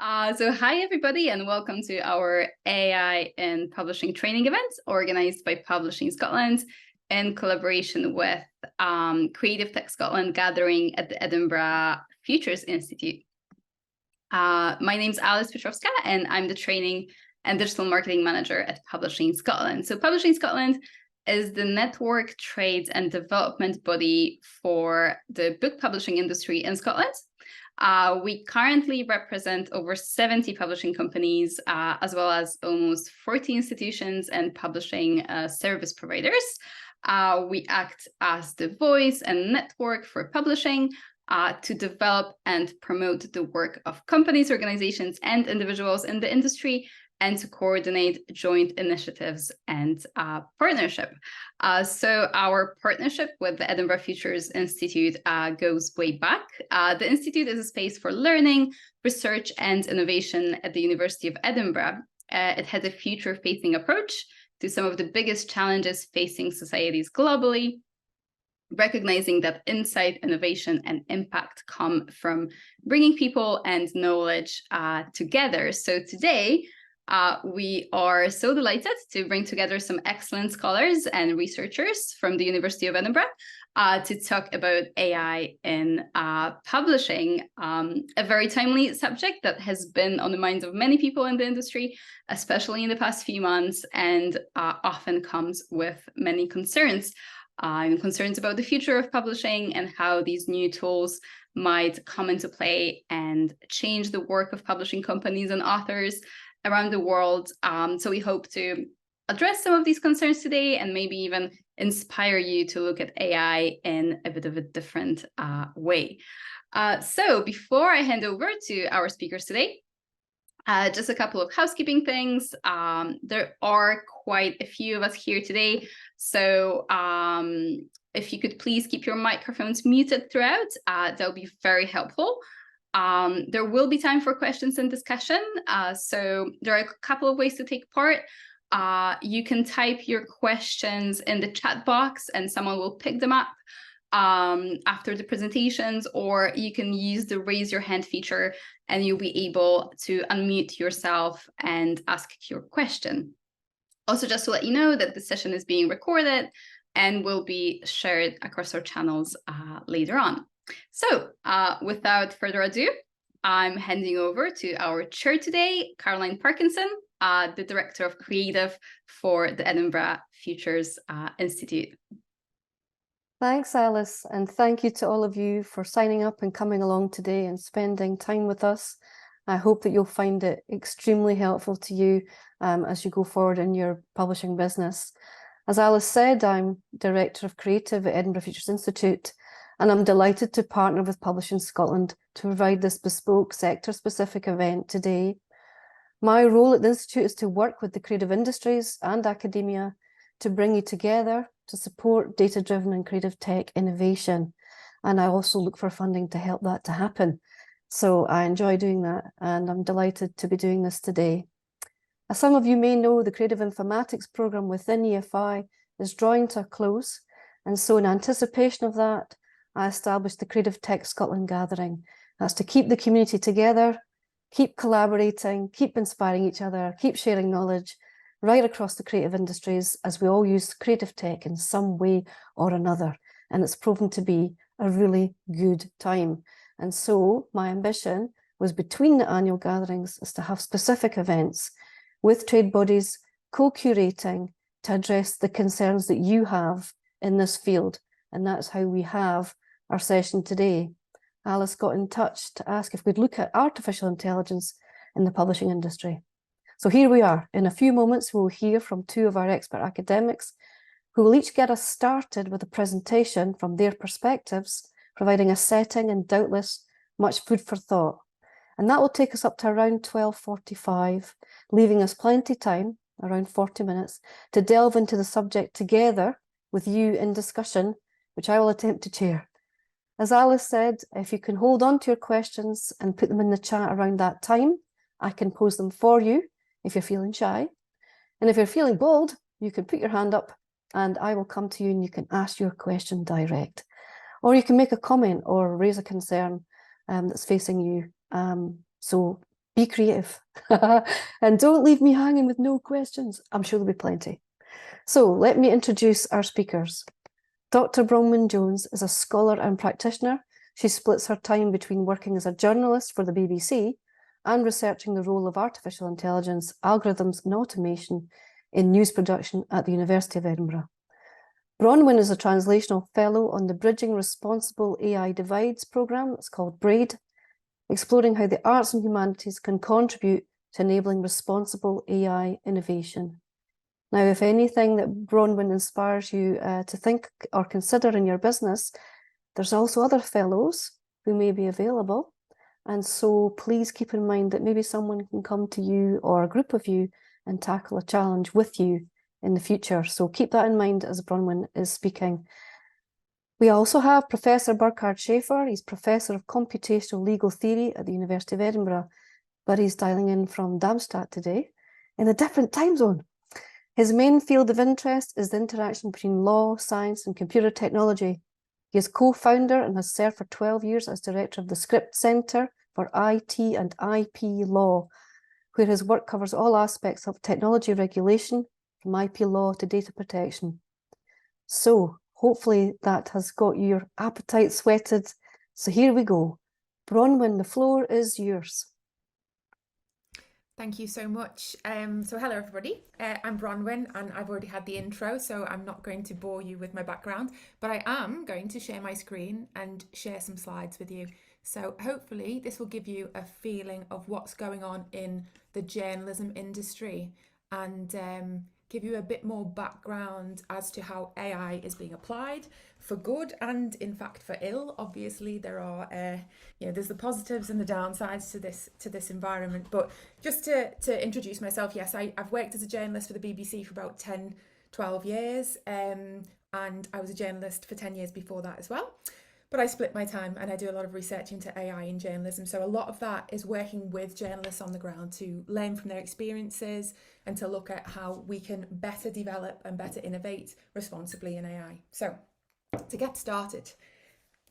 So hi everybody, and welcome to our AI in Publishing training event organized by Publishing Scotland in collaboration with CreativeTech Scotland Gathering at the Edinburgh Futures Institute. My name's Alice Petrovska, and I'm the Training and Digital Marketing Manager at Publishing Scotland. So Publishing Scotland is the network, trades and development body for the book publishing industry in Scotland. We currently represent over 70 publishing companies, as well as almost 40 institutions and publishing service providers. We act as the voice and network for publishing to develop and promote the work of companies, organizations, and individuals in the industry, and to coordinate joint initiatives and partnership. So our partnership with the Edinburgh Futures Institute goes way back. The Institute is a space for learning, research, and innovation at the University of Edinburgh. It has a future-facing approach to some of the biggest challenges facing societies globally, recognizing that insight, innovation, and impact come from bringing people and knowledge together. So today, we are so delighted to bring together some excellent scholars and researchers from the University of Edinburgh to talk about AI in publishing, a very timely subject that has been on the minds of many people in the industry, especially in the past few months, and often comes with many concerns. Concerns about the future of publishing and how these new tools might come into play and change the work of publishing companies and authors around the world. So we hope to address some of these concerns today and maybe even inspire you to look at AI in a bit of a different way. So before I hand over to our speakers today, just a couple of housekeeping things. There are quite a few of us here today. So if you could please keep your microphones muted throughout, that'll be very helpful. There will be time for questions and discussion. So there are a couple of ways to take part. You can type your questions in the chat box and someone will pick them up after the presentations, or you can use the raise your hand feature and you'll be able to unmute yourself and ask your question. Also, just to let you know that the session is being recorded and will be shared across our channels later on. So without further ado, I'm handing over to our chair today, Caroline Parkinson, the Director of Creative for the Edinburgh Futures Institute. Thanks, Alice, and thank you to all of you for signing up and coming along today and spending time with us. I hope that you'll find it extremely helpful to you as you go forward in your publishing business. As Alice said, I'm Director of Creative at Edinburgh Futures Institute, and I'm delighted to partner with Publishing Scotland to provide this bespoke sector-specific event today. My role at the Institute is to work with the creative industries and academia to bring you together to support data-driven and creative tech innovation. And I also look for funding to help that to happen. So I enjoy doing that, and I'm delighted to be doing this today. As some of you may know, the Creative Informatics programme within EFI is drawing to a close. And so in anticipation of that, I established the CreativeTech Scotland Gathering. That's to keep the community together, keep collaborating, keep inspiring each other, keep sharing knowledge right across the creative industries as we all use creative tech in some way or another. And it's proven to be a really good time. And so my ambition was between the annual gatherings is to have specific events with trade bodies co-curating to address the concerns that you have in this field. And that's how we have our session today. Alice got in touch to ask if we'd look at artificial intelligence in the publishing industry. So here we are. In a few moments, we'll hear from two of our expert academics who will each get us started with a presentation from their perspectives, providing a setting and doubtless much food for thought. And that will take us up to around 12:45, leaving us plenty time, around 40 minutes, to delve into the subject together with you in discussion, which I will attempt to chair. As Alice said, if you can hold on to your questions and put them in the chat around that time, I can pose them for you if you're feeling shy. And if you're feeling bold, you can put your hand up and I will come to you and you can ask your question direct. Or you can make a comment or raise a concern that's facing you. So be creative. And don't leave me hanging with no questions. I'm sure there'll be plenty. So let me introduce our speakers. Dr. Bronwyn Jones is a scholar and practitioner. She splits her time between working as a journalist for the BBC and researching the role of artificial intelligence, algorithms and automation in news production at the University of Edinburgh. Bronwyn is a Translational Fellow on the Bridging Responsible AI Divides programme. It's called BRAID, exploring how the arts and humanities can contribute to enabling responsible AI innovation. Now, if anything that Bronwyn inspires you to think or consider in your business, there's also other fellows who may be available. And so please keep in mind that maybe someone can come to you or a group of you and tackle a challenge with you in the future. So keep that in mind as Bronwyn is speaking. We also have Professor Burkhard Schaefer. He's Professor of Computational Legal Theory at the University of Edinburgh, but he's dialing in from Darmstadt today in a different time zone. His main field of interest is the interaction between law, science, and computer technology. He is co-founder and has served for 12 years as director of the Script Centre for IT and IP Law, where his work covers all aspects of technology regulation, from IP law to data protection. So hopefully that has got your appetite sweated. So here we go. Bronwyn, the floor is yours. Thank you so much. So hello everybody, I'm Bronwyn and I've already had the intro, so I'm not going to bore you with my background, but I am going to share my screen and share some slides with you. So hopefully this will give you a feeling of what's going on in the journalism industry and give you a bit more background as to how AI is being applied for good and in fact for ill. Obviously there are there's the positives and the downsides to this environment, but just to introduce myself, yes, I've worked as a journalist for the BBC for about 10-12 years and I was a journalist for 10 years before that as well. But I split my time and I do a lot of research into AI in journalism. So a lot of that is working with journalists on the ground to learn from their experiences and to look at how we can better develop and better innovate responsibly in AI. So to get started,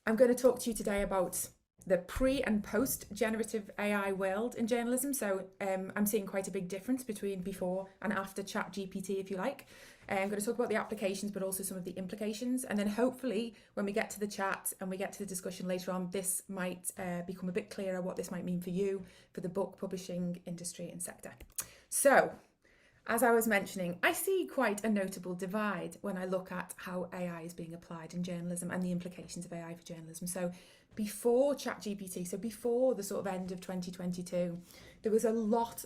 I'm going to talk to you today about the pre and post generative AI world in journalism. So I'm seeing quite a big difference between before and after ChatGPT, if you like. I'm going to talk about the applications, but also some of the implications. And then hopefully when we get to the chat and we get to the discussion later on, this might become a bit clearer what this might mean for you, for the book publishing industry and sector. So as I was mentioning, I see quite a notable divide when I look at how AI is being applied in journalism and the implications of AI for journalism. So before ChatGPT, so before the sort of end of 2022, there was a lot,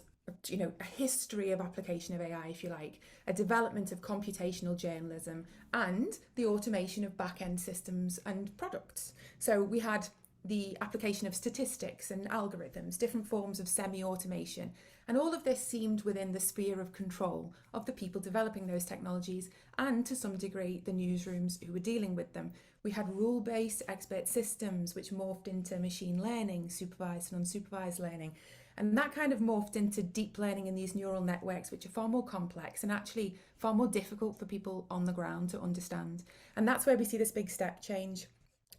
a history of application of AI, if you like, a development of computational journalism and the automation of back-end systems and products. So we had the application of statistics and algorithms, different forms of semi-automation, and all of this seemed within the sphere of control of the people developing those technologies and to some degree the newsrooms who were dealing with them. We had rule-based expert systems which morphed into machine learning, supervised and unsupervised learning. And that kind of morphed into deep learning in these neural networks, which are far more complex and actually far more difficult for people on the ground to understand. And that's where we see this big step change.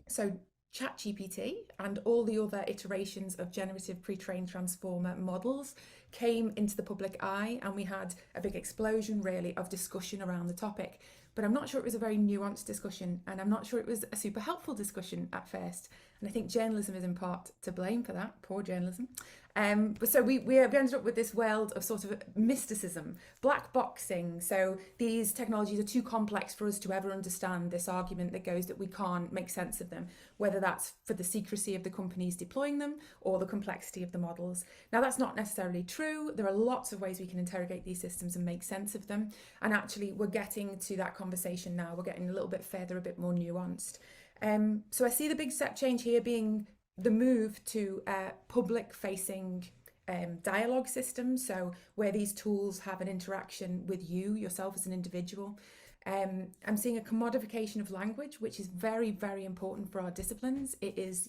So ChatGPT and all the other iterations of generative pre-trained transformer models came into the public eye, and we had a big explosion really of discussion around the topic. But I'm not sure it was a very nuanced discussion, and I'm not sure it was a super helpful discussion at first. And I think journalism is in part to blame for that, poor journalism. But so we ended up with this world of sort of mysticism, black boxing. So these technologies are too complex for us to ever understand, this argument that goes that we can't make sense of them, whether that's for the secrecy of the companies deploying them or the complexity of the models. Now, that's not necessarily true. There are lots of ways we can interrogate these systems and make sense of them. And actually, we're getting to that conversation now. We're getting a little bit further, a bit more nuanced. So I see the big step change here being the move to public-facing dialogue systems, so where these tools have an interaction with you, yourself as an individual. I'm seeing a commodification of language, which is very, very important for our disciplines. It is,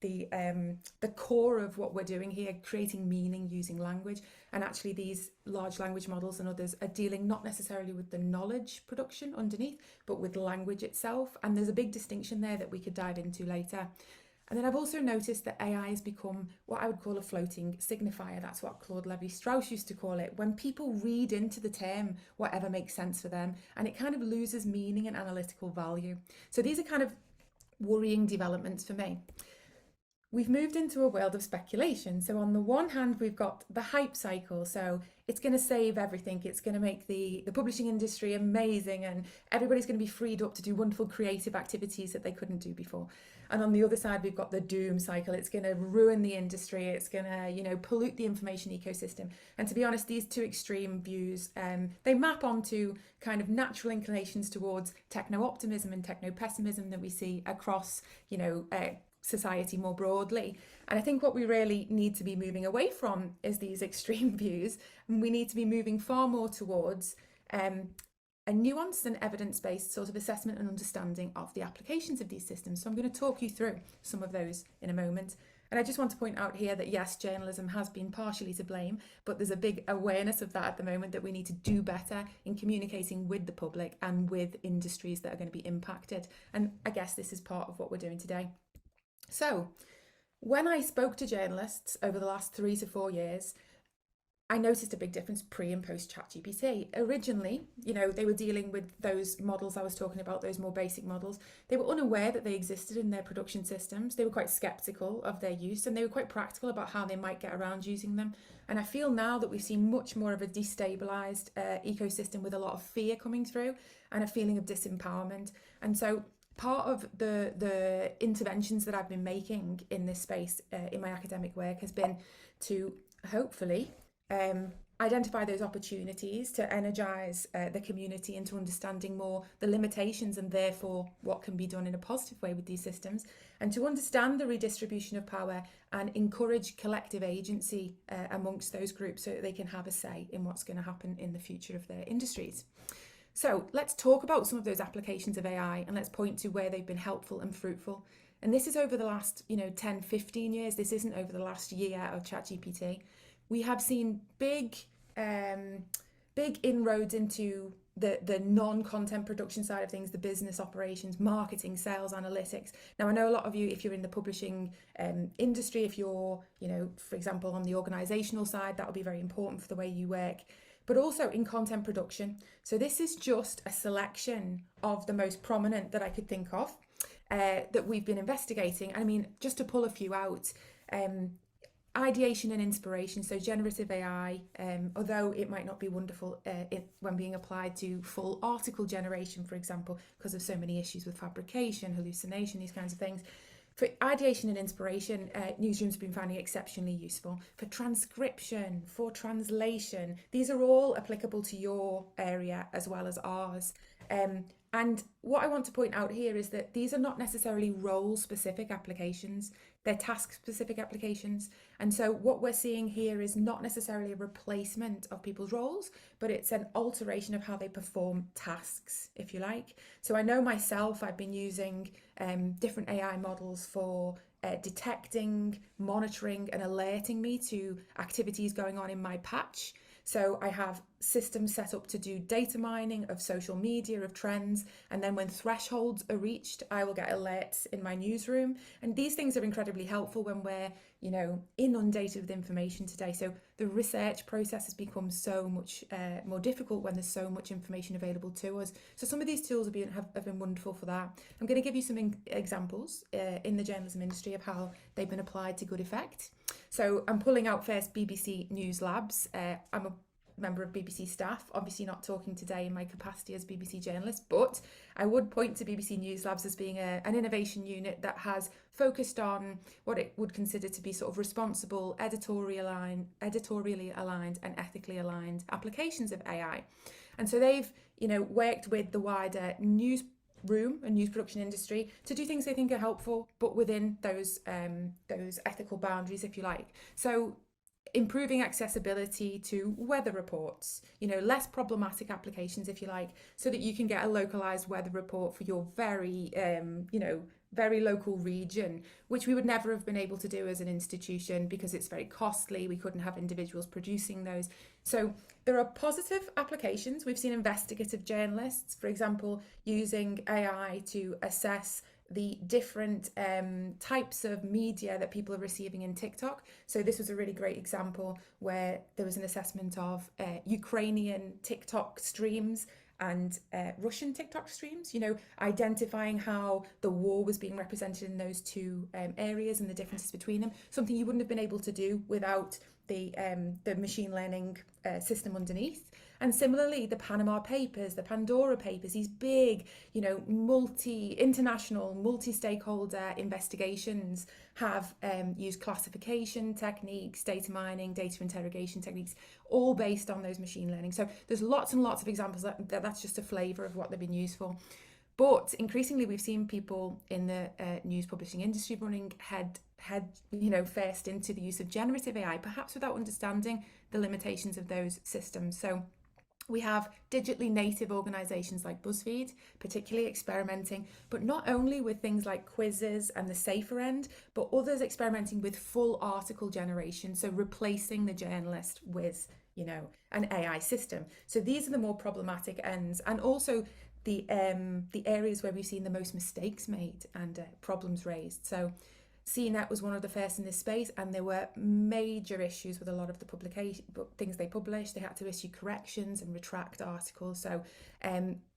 the core of what we're doing here, creating meaning using language. And actually these large language models and others are dealing not necessarily with the knowledge production underneath, but with language itself. And there's a big distinction there that we could dive into later. And then I've also noticed that AI has become what I would call a floating signifier. That's what Claude Lévi-Strauss used to call it. When people read into the term whatever makes sense for them, and it kind of loses meaning and analytical value. So these are kind of worrying developments for me. We've moved into a world of speculation. So on the one hand, we've got the hype cycle. So it's going to save everything. It's going to make the publishing industry amazing, and everybody's going to be freed up to do wonderful creative activities that they couldn't do before. And on the other side, we've got the doom cycle. It's going to ruin the industry. It's going to, pollute the information ecosystem. And to be honest, these two extreme views, they map onto kind of natural inclinations towards techno-optimism and techno-pessimism that we see across, society more broadly. And I think what we really need to be moving away from is these extreme views, and we need to be moving far more towards a nuanced and evidence-based sort of assessment and understanding of the applications of these systems. So I'm going to talk you through some of those in a moment. And I just want to point out here that yes, journalism has been partially to blame, but there's a big awareness of that at the moment, that we need to do better in communicating with the public and with industries that are going to be impacted. And I guess this is part of what we're doing today. So when I spoke to journalists over the last 3 to 4 years, I noticed a big difference pre and post ChatGPT. Originally, they were dealing with those models I was talking about, those more basic models. They were unaware that they existed in their production systems. They were quite skeptical of their use, and they were quite practical about how they might get around using them. And I feel now that we've seen much more of a destabilized ecosystem with a lot of fear coming through and a feeling of disempowerment. And so part of the interventions that I've been making in this space in my academic work has been to hopefully identify those opportunities to energize the community into understanding more the limitations and therefore what can be done in a positive way with these systems, and to understand the redistribution of power and encourage collective agency amongst those groups so that they can have a say in what's going to happen in the future of their industries. So let's talk about some of those applications of AI, and let's point to where they've been helpful and fruitful. And this is over the last 10, 15 years. This isn't over the last year of ChatGPT. We have seen big inroads into the non-content production side of things, the business operations, marketing, sales, analytics. Now, I know a lot of you, if you're in the publishing industry, if you're, for example, on the organizational side, that will be very important for the way you work, but also in content production. So this is just a selection of the most prominent that I could think of that we've been investigating. I mean, just to pull a few out, ideation and inspiration, so generative AI, although it might not be wonderful when being applied to full article generation, for example, because of so many issues with fabrication, hallucination, these kinds of things. For ideation and inspiration, newsrooms have been finding exceptionally useful. For transcription, for translation, these are all applicable to your area as well as ours. And what I want to point out here is that these are not necessarily role-specific applications, they're task-specific applications. And so what we're seeing here is not necessarily a replacement of people's roles, but it's an alteration of how they perform tasks, if you like. So I know myself, I've been using different AI models for detecting, monitoring and alerting me to activities going on in my patch. So I have systems set up to do data mining of social media, of trends, and then when thresholds are reached, I will get alerts in my newsroom. And these things are incredibly helpful when we're, inundated with information today. So the research process has become so much more difficult when there's so much information available to us. So some of these tools have been wonderful for that. I'm going to give you some examples in the journalism industry of how they've been applied to good effect. So I'm pulling out first BBC News Labs. I'm a member of BBC staff, obviously not talking today in my capacity as BBC journalist, but I would point to BBC News Labs as being an innovation unit that has focused on what it would consider to be sort of responsible, editorially aligned and ethically aligned applications of AI. And so they've, worked with the wider newsroom and news production industry to do things they think are helpful, but within those ethical boundaries, if you like. So improving accessibility to weather reports, less problematic applications, if you like, so that you can get a localized weather report for your very local region, which we would never have been able to do as an institution because it's very costly. We couldn't have individuals producing those. So there are positive applications. We've seen investigative journalists, for example, using AI to assess the different types of media that people are receiving in TikTok. So this was a really great example where there was an assessment of Ukrainian TikTok streams and Russian TikTok streams, identifying how the war was being represented in those two areas and the differences between them, something you wouldn't have been able to do without the machine learning system underneath. And similarly, the Panama Papers, the Pandora Papers, these big, international, multi-stakeholder investigations have used classification techniques, data mining, data interrogation techniques, all based on those machine learning. So there's lots and lots of examples that's just a flavour of what they've been used for. But increasingly, we've seen people in the news publishing industry running head first into the use of generative AI, perhaps without understanding the limitations of those systems. So we have digitally native organisations like BuzzFeed, particularly experimenting, but not only with things like quizzes and the safer end, but others experimenting with full article generation, so replacing the journalist with, an AI system. So these are the more problematic ends, and also the areas where we've seen the most mistakes made and problems raised. So CNET was one of the first in this space, and there were major issues with a lot of the things they published. They had to issue corrections and retract articles. So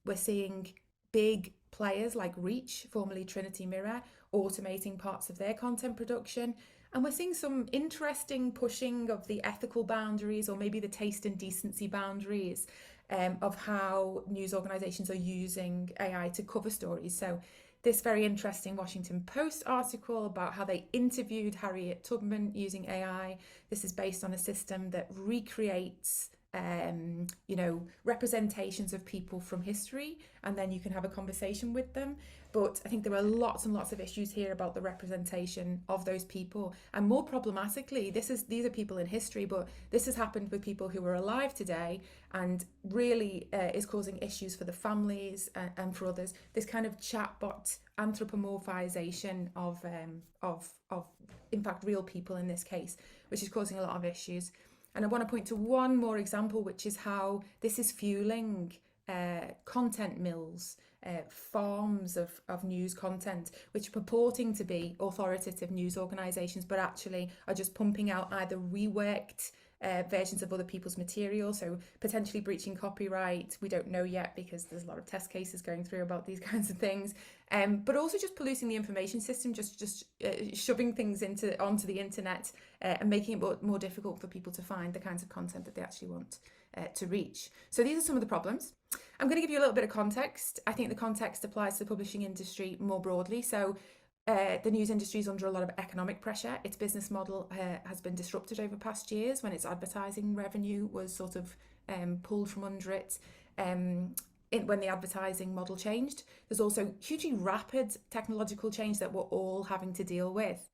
we're seeing big players like Reach, formerly Trinity Mirror, automating parts of their content production. And we're seeing some interesting pushing of the ethical boundaries, or maybe the taste and decency boundaries of how news organisations are using AI to cover stories. So this very interesting Washington Post article about how they interviewed Harriet Tubman using AI. This is based on a system that recreates representations of people from history, and then you can have a conversation with them. But I think there are lots and lots of issues here about the representation of those people. And more problematically, these are people in history, but this has happened with people who are alive today, and really is causing issues for the families and for others. This kind of chatbot anthropomorphization of in fact real people in this case, which is causing a lot of issues. And I want to point to one more example, which is how this is fueling content mills, farms of news content, which are purporting to be authoritative news organisations, but actually are just pumping out either reworked versions of other people's material, so potentially breaching copyright. We don't know yet because there's a lot of test cases going through about these kinds of things, but also just polluting the information system, just shoving things onto the internet and making it more difficult for people to find the kinds of content that they actually want to reach. So these are some of the problems. I'm going to give you a little bit of context. I think the context applies to the publishing industry more broadly. So the news industry is under a lot of economic pressure. Its business model has been disrupted over past years when its advertising revenue was sort of pulled from under it when the advertising model changed. There's also hugely rapid technological change that we're all having to deal with.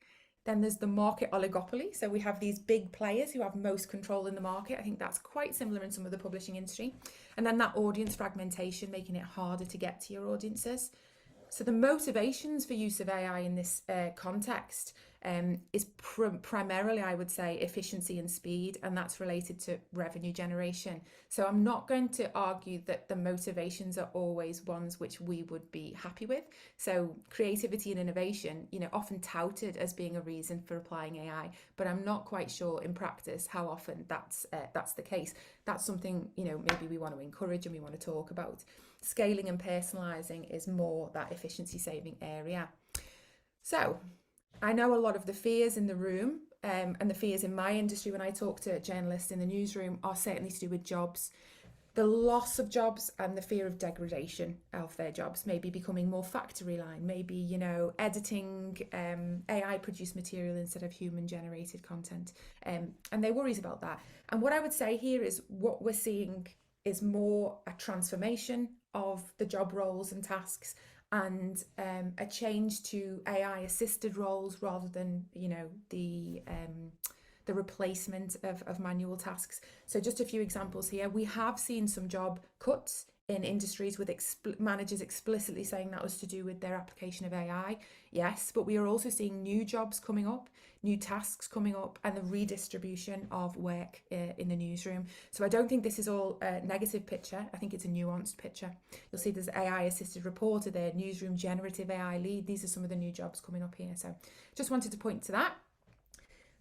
Then there's the market oligopoly. So we have these big players who have most control in the market. I think that's quite similar in some of the publishing industry. And then that audience fragmentation, making it harder to get to your audiences. So the motivations for use of AI in this context is primarily, I would say, efficiency and speed, and that's related to revenue generation. So I'm not going to argue that the motivations are always ones which we would be happy with. So creativity and innovation, often touted as being a reason for applying AI, but I'm not quite sure in practice how often that's the case. That's something, maybe we want to encourage and we want to talk about. Scaling and personalizing is more that efficiency saving area. So I know a lot of the fears in the room and the fears in my industry when I talk to journalists in the newsroom are certainly to do with jobs. The loss of jobs and the fear of degradation of their jobs, maybe becoming more factory line, maybe, editing AI produced material instead of human generated content. And their worries about that. And what I would say here is what we're seeing is more a transformation of the job roles and tasks, and a change to AI assisted roles rather than the replacement of manual tasks. So just a few examples here. We have seen some job cuts in industries with managers explicitly saying that was to do with their application of AI. Yes, but we are also seeing new jobs coming up, new tasks coming up, and the redistribution of work in the newsroom. So I don't think this is all a negative picture. I think it's a nuanced picture. You'll see there's AI assisted reporter there, newsroom generative AI lead. These are some of the new jobs coming up here. So just wanted to point to that.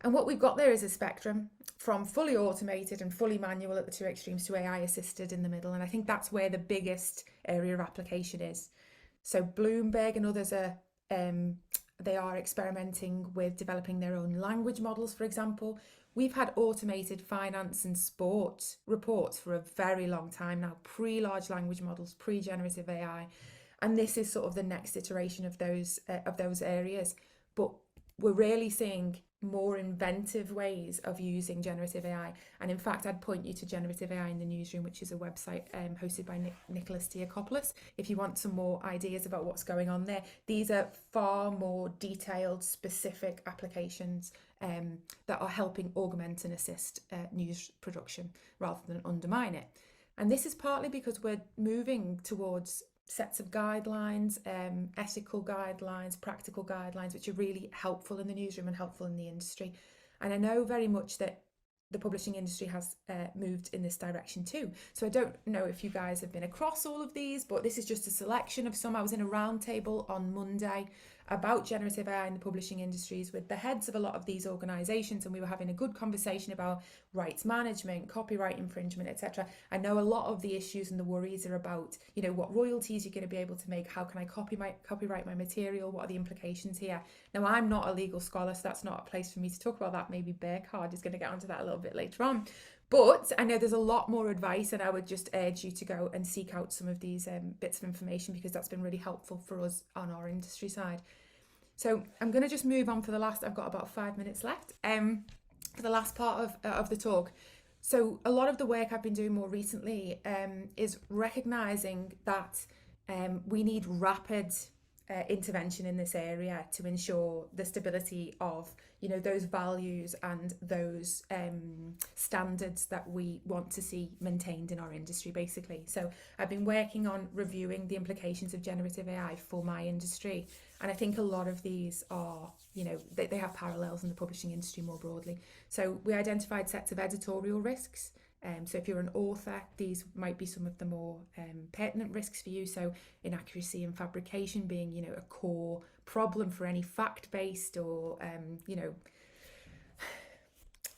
And what we've got there is a spectrum from fully automated and fully manual at the two extremes to AI assisted in the middle. And I think that's where the biggest area of application is. So Bloomberg and others are they are experimenting with developing their own language models, for example. We've had automated finance and sport reports for a very long time now, pre-large language models, pre-generative AI. And this is sort of the next iteration of those areas. But we're really seeing more inventive ways of using generative AI. And in fact, I'd point you to Generative AI in the Newsroom, which is a website hosted by Nicholas Diakopoulos, if you want some more ideas about what's going on there. These are far more detailed, specific applications that are helping augment and assist news production rather than undermine it. And this is partly because we're moving towards sets of guidelines, ethical guidelines, practical guidelines, which are really helpful in the newsroom and helpful in the industry. And I know very much that the publishing industry has moved in this direction too. So I don't know if you guys have been across all of these, but this is just a selection of some. I was in a roundtable on Monday about generative AI in the publishing industries with the heads of a lot of these organisations, and we were having a good conversation about rights management, copyright infringement, etc. I know a lot of the issues and the worries are about, you know, what royalties you're going to be able to make, how can I copyright my material, what are the implications here. Now, I'm not a legal scholar, so that's not a place for me to talk about that. Maybe Burkhard is going to get onto that a little bit later on. But I know there's a lot more advice, and I would just urge you to go and seek out some of these bits of information, because that's been really helpful for us on our industry side. So I'm going to just move on for the last, I've got about 5 minutes left, for the last part of the talk. So a lot of the work I've been doing more recently is recognising that we need rapid intervention in this area to ensure the stability of, you know, those values and those standards that we want to see maintained in our industry, basically. So I've been working on reviewing the implications of generative AI for my industry, and I think a lot of these are, you know, they have parallels in the publishing industry more broadly. So we identified sets of editorial risks. So if you're an author, these might be some of the more pertinent risks for you. So inaccuracy and fabrication being, you know, a core problem for any fact-based or, you know,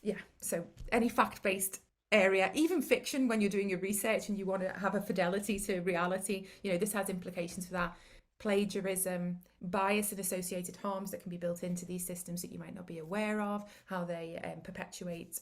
yeah, so any fact-based area, even fiction, when you're doing your research and you want to have a fidelity to reality, you know, this has implications for that. Plagiarism, bias and associated harms that can be built into these systems that you might not be aware of, how they perpetuate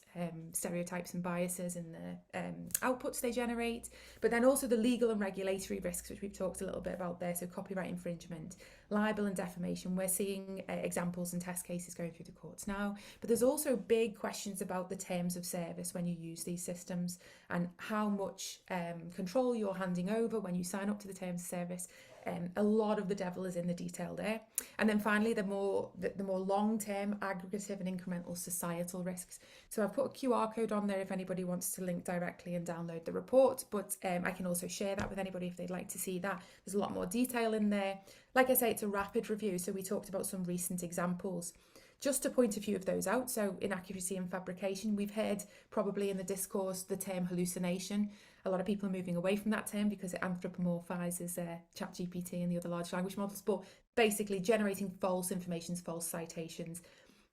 stereotypes and biases in the outputs they generate, but then also the legal and regulatory risks, which we've talked a little bit about there. So copyright infringement, libel and defamation. We're seeing examples and test cases going through the courts now, but there's also big questions about the terms of service when you use these systems and how much control you're handing over when you sign up to the terms of service. A lot of the devil is in the detail there. And then finally, the more long-term aggregative and incremental societal risks. So I've put a QR code on there if anybody wants to link directly and download the report, but I can also share that with anybody if they'd like to see that. There's a lot more detail in there. Like I say, it's a rapid review, so we talked about some recent examples. Just to point a few of those out, so inaccuracy and fabrication, we've heard probably in the discourse the term hallucination. A lot of people are moving away from that term because it anthropomorphizes ChatGPT and the other large language models, but basically generating false information, false citations.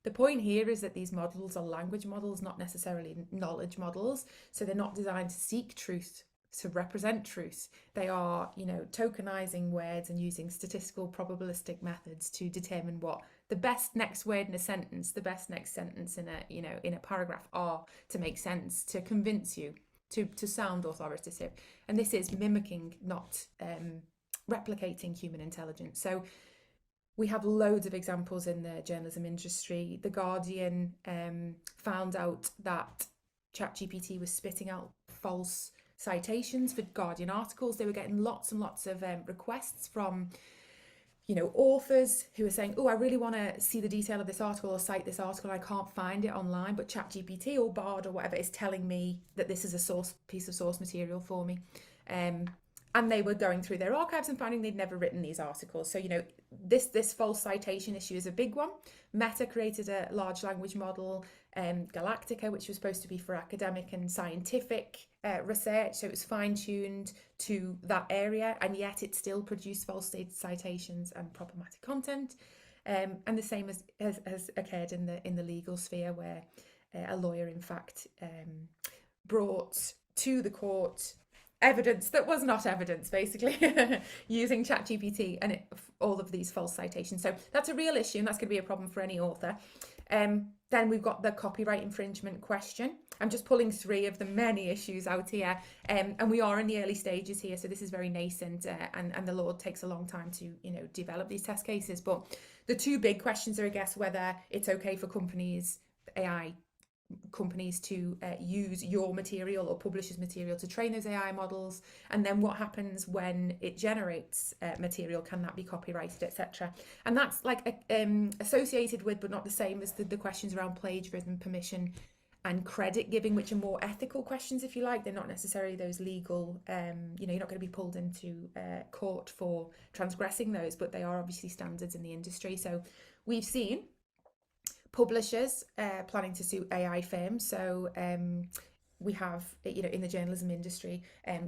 The point here is that these models are language models, not necessarily knowledge models, so they're not designed to seek truth, to represent truth. They are, you know, tokenizing words and using statistical probabilistic methods to determine what the best next word in a sentence, the best next sentence in a, you know, in a paragraph are to make sense, to convince you, to sound authoritative. And this is mimicking, not replicating human intelligence. So we have loads of examples in the journalism industry. The Guardian found out that ChatGPT was spitting out false citations for Guardian articles. They were getting lots and lots of requests from, you know, authors who are saying, oh, I really want to see the detail of this article or cite this article. I can't find it online, but ChatGPT or BARD or whatever is telling me that this is a piece of source material for me. And they were going through their archives and finding they'd never written these articles. So, you know, this false citation issue is a big one. Meta created a large language model, Galactica, which was supposed to be for academic and scientific research. So it was fine-tuned to that area, and yet it still produced false citations and problematic content. And the same has occurred in the legal sphere, where a lawyer, in fact, brought to the court evidence that was not evidence, basically, using ChatGPT and all of these false citations. So that's a real issue, and that's going to be a problem for any author. Then we've got the copyright infringement question. I'm just pulling 3 of the many issues out here, and we are in the early stages here, so this is very nascent, and the law takes a long time to, you know, develop these test cases. But the 2 big questions are, I guess, whether it's okay for companies, AI companies, to use your material or publishers' material to train those AI models, and then what happens when it generates material. Can that be copyrighted, etc.? And that's like associated with, but not the same as, the questions around plagiarism, permission, and credit giving, which are more ethical questions, if you like. They're not necessarily those legal, you know, you're not going to be pulled into court for transgressing those, but they are obviously standards in the industry. So we've seen publishers planning to sue AI firms. So we have, you know, in the journalism industry,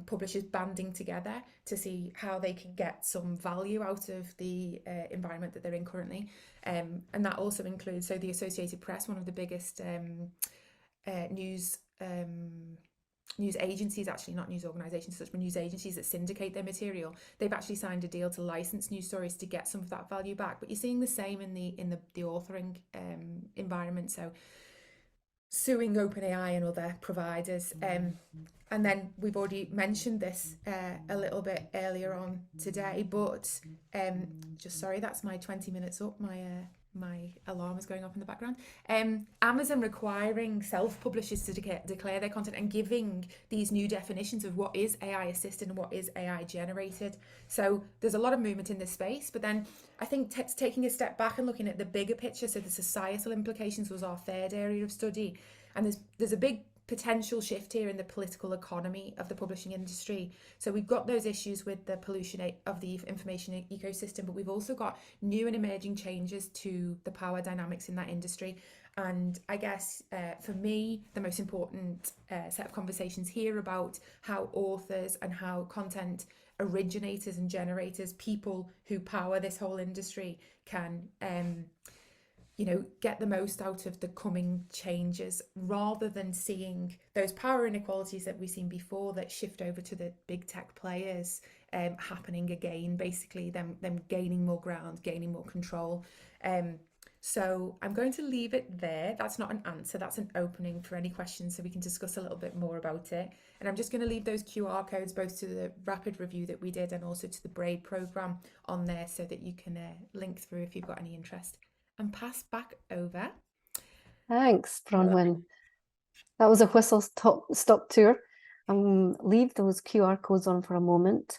publishers banding together to see how they can get some value out of the environment that they're in currently. And that also includes, so the Associated Press, one of the biggest news agencies, actually not news organisations such, but news agencies that syndicate their material, they've actually signed a deal to license news stories to get some of that value back. But you're seeing the same in the authoring environment, so suing OpenAI and other providers. And then we've already mentioned this a little bit earlier on today, but just sorry, that's my 20 minutes up. My alarm is going off in the background. Amazon requiring self-publishers to declare their content and giving these new definitions of what is AI assisted and what is AI generated. So there's a lot of movement in this space, but then I think taking a step back and looking at the bigger picture, so the societal implications was our 3rd area of study, and there's a big potential shift here in the political economy of the publishing industry. So we've got those issues with the pollution of the information ecosystem, but we've also got new and emerging changes to the power dynamics in that industry. And I guess for me, the most important set of conversations here about how authors and how content originators and generators, people who power this whole industry, can you know, get the most out of the coming changes, rather than seeing those power inequalities that we've seen before that shift over to the big tech players happening again, basically them gaining more ground, gaining more control. So I'm going to leave it there. That's not an answer, that's an opening for any questions, so we can discuss a little bit more about it. And I'm just going to leave those QR codes both to the rapid review that we did and also to the BRAID programme on there, so that you can link through if you've got any interest. And pass back over. Thanks, Bronwyn. That was a whistle-stop tour. Leave those QR codes on for a moment.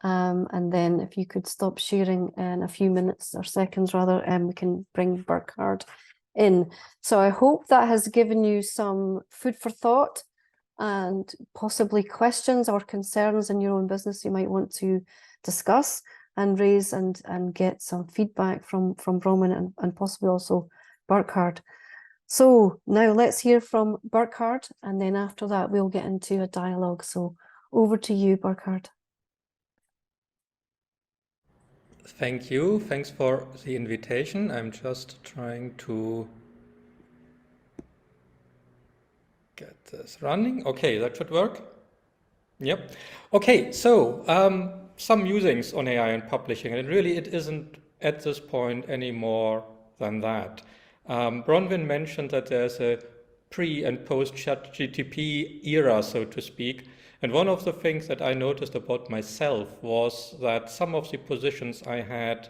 And then if you could stop sharing in a few minutes or seconds rather, we can bring Burkhard in. So I hope that has given you some food for thought and possibly questions or concerns in your own business you might want to discuss and raise and get some feedback from Bronwyn and possibly also Burkhard. So now let's hear from Burkhard, and then after that we'll get into a dialogue. So over to you, Burkhard. Thank you. Thanks for the invitation. I'm just trying to get this running. Okay, that should work. Yep. Okay, so some musings on AI and publishing, and really it isn't at this point any more than that. Bronwyn mentioned that there's a pre and post ChatGPT era, so to speak. And one of the things that I noticed about myself was that some of the positions I had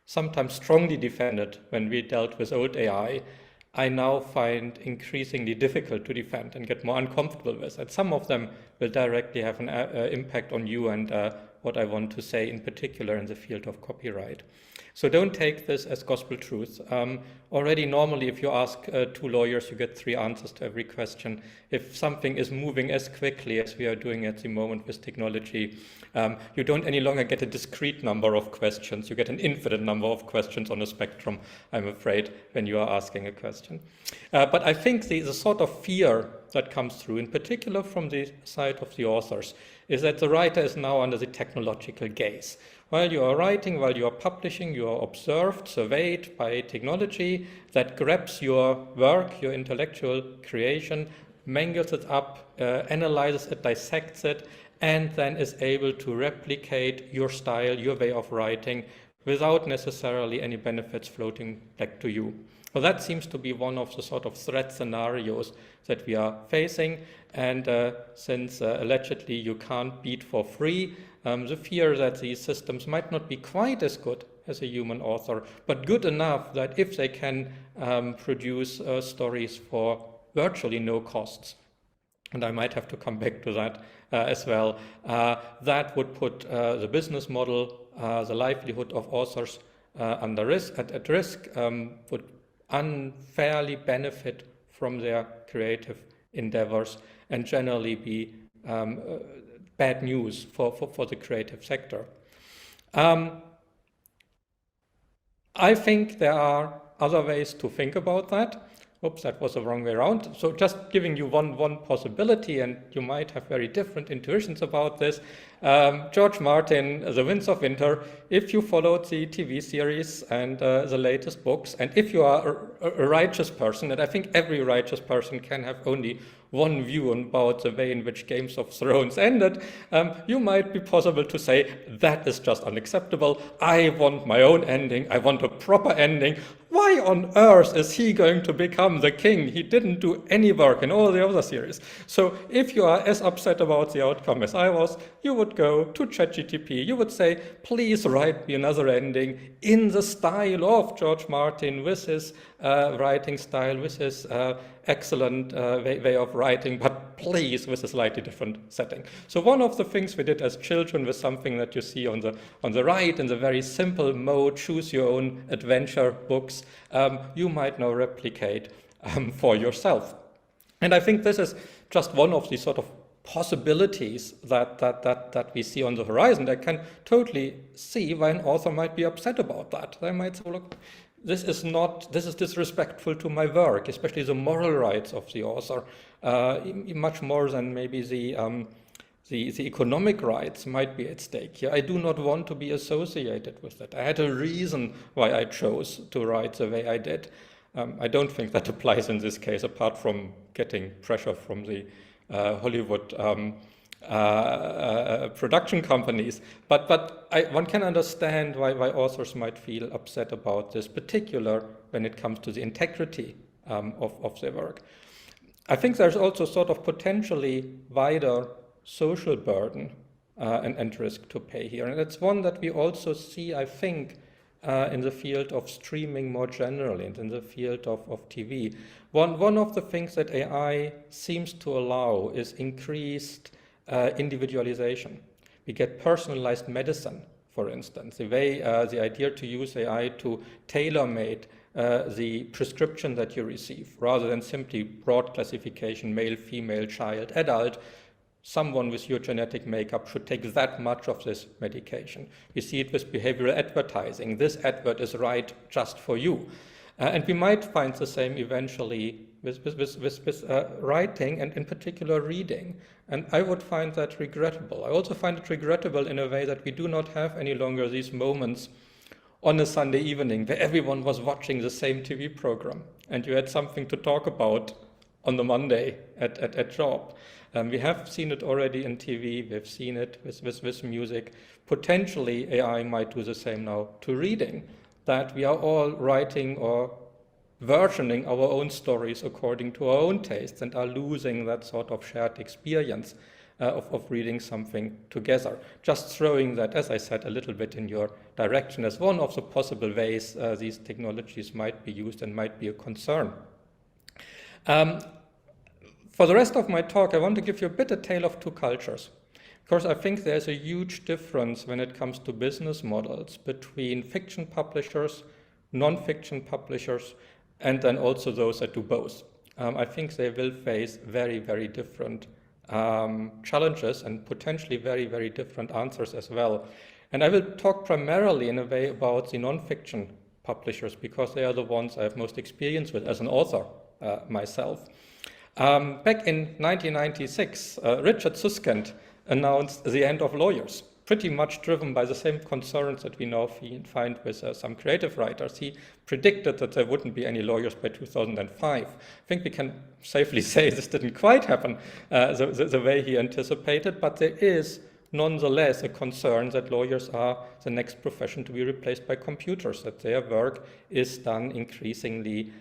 sometimes strongly defended when we dealt with old AI, I now find increasingly difficult to defend and get more uncomfortable with. And some of them will directly have an impact on you and what I want to say, in particular in the field of copyright. So don't take this as gospel truth. Already normally if you ask 2 lawyers, you get 3 answers to every question. If something is moving as quickly as we are doing at the moment with technology, you don't any longer get a discrete number of questions. You get an infinite number of questions on a spectrum, I'm afraid, when you are asking a question. But I think the sort of fear that comes through, in particular from the side of the authors, is that the writer is now under the technological gaze. While you are writing, while you are publishing, you are observed, surveyed by technology that grabs your work, your intellectual creation, mangles it up, analyzes it, dissects it, and then is able to replicate your style, your way of writing, without necessarily any benefits floating back to you. Well, that seems to be one of the sort of threat scenarios that we are facing. And since allegedly you can't beat for free, the fear that these systems might not be quite as good as a human author, but good enough that if they can produce stories for virtually no costs, and I might have to come back to that as well, that would put the business model, the livelihood of authors under risk, at risk, would unfairly benefit from their creative endeavors and generally be bad news for the creative sector. I think there are other ways to think about that. Oops, that was the wrong way around. So just giving you one possibility, and you might have very different intuitions about this. George Martin, The Winds of Winter, if you followed the TV series and the latest books, and if you are a righteous person, and I think every righteous person can have only one view about the way in which Games of Thrones ended, you might be possible to say, that is just unacceptable. I want my own ending. I want a proper ending. Why on earth is he going to become the king? He didn't do any work in all the other series. So if you are as upset about the outcome as I was, you would go to ChatGPT. You would say, please write me another ending in the style of George Martin, with his writing style, with his excellent way of writing, but please with a slightly different setting. So one of the things we did as children was something that you see on the right in the very simple mode, choose your own adventure books, you might now replicate for yourself. And I think this is just one of the sort of possibilities that we see on the horizon. I can totally see why an author might be upset about that. They might say, look, this is disrespectful to my work, especially the moral rights of the author, much more than maybe the economic rights might be at stake here. I do not want to be associated with it. I had a reason why I chose to write the way I did. I don't think that applies in this case, apart from getting pressure from the Hollywood production companies, but one can understand why authors might feel upset about this, particular when it comes to the integrity of their work. I think there's also sort of potentially wider social burden and risk to pay here, and it's one that we also see, I think, in the field of streaming more generally and in the field of TV. One of the things that AI seems to allow is increased individualization. We get personalized medicine, for instance, the idea to use AI to tailor-made the prescription that you receive, rather than simply broad classification, male, female, child, adult. Someone with your genetic makeup should take that much of this medication. We see it with behavioral advertising. This advert is right just for you. And we might find the same eventually with writing, and in particular reading. And I would find that regrettable. I also find it regrettable in a way that we do not have any longer these moments on a Sunday evening where everyone was watching the same TV program and you had something to talk about on the Monday at job. We have seen it already in TV, we've seen it with music. Potentially AI might do the same now to reading, that we are all writing or versioning our own stories according to our own tastes and are losing that sort of shared experience of reading something together. Just throwing that, as I said, a little bit in your direction as one of the possible ways these technologies might be used and might be a concern. For the rest of my talk, I want to give you a bit a tale of two cultures, Of course, I think there's a huge difference when it comes to business models between fiction publishers, non-fiction publishers, and then also those that do both. I think they will face very, very different challenges and potentially very, very different answers as well. And I will talk primarily in a way about the non-fiction publishers because they are the ones I have most experience with as an author myself. Back in 1996, Richard Susskind announced the end of lawyers, pretty much driven by the same concerns that we now find with some creative writers. He predicted that there wouldn't be any lawyers by 2005. I think we can safely say this didn't quite happen the way he anticipated, but there is nonetheless a concern that lawyers are the next profession to be replaced by computers, that their work is done increasingly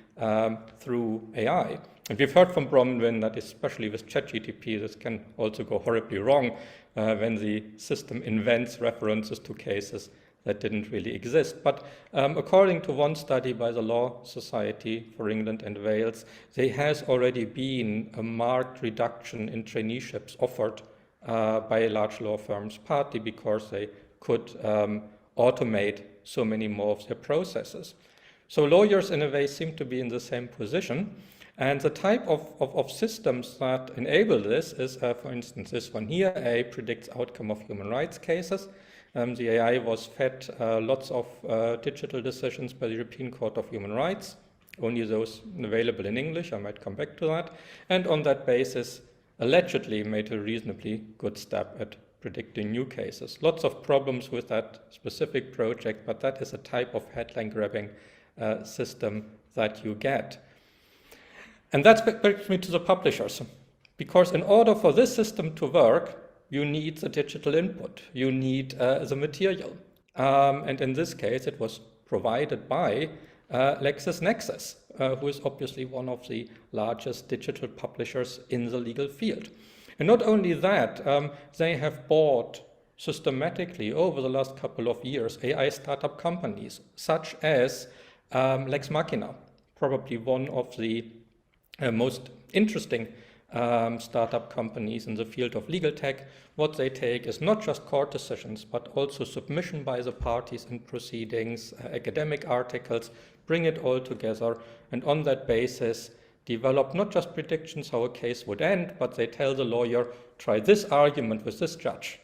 through AI. And we've heard from Bronwyn that especially with ChatGPT, this can also go horribly wrong when the system invents references to cases that didn't really exist. But according to one study by the Law Society for England and Wales, there has already been a marked reduction in traineeships offered by large law firms, partly because they could automate so many more of their processes. So lawyers in a way seem to be in the same position. And the type of systems that enable this is, for instance, this one here, AI predicts outcome of human rights cases. The AI was fed lots of digital decisions by the European Court of Human Rights, only those available in English, I might come back to that, and on that basis allegedly made a reasonably good step at predicting new cases. Lots of problems with that specific project, but that is a type of headline-grabbing system that you get. And that brings me to the publishers, because in order for this system to work, you need the digital input, you need the material. And in this case, it was provided by LexisNexis, who is obviously one of the largest digital publishers in the legal field. And not only that, they have bought systematically over the last couple of years AI startup companies, such as Lex Machina, probably one of the most interesting startup companies in the field of legal tech. What they take is not just court decisions, but also submission by the parties in proceedings, academic articles, bring it all together, and on that basis develop not just predictions how a case would end, but they tell the lawyer, try this argument with this judge.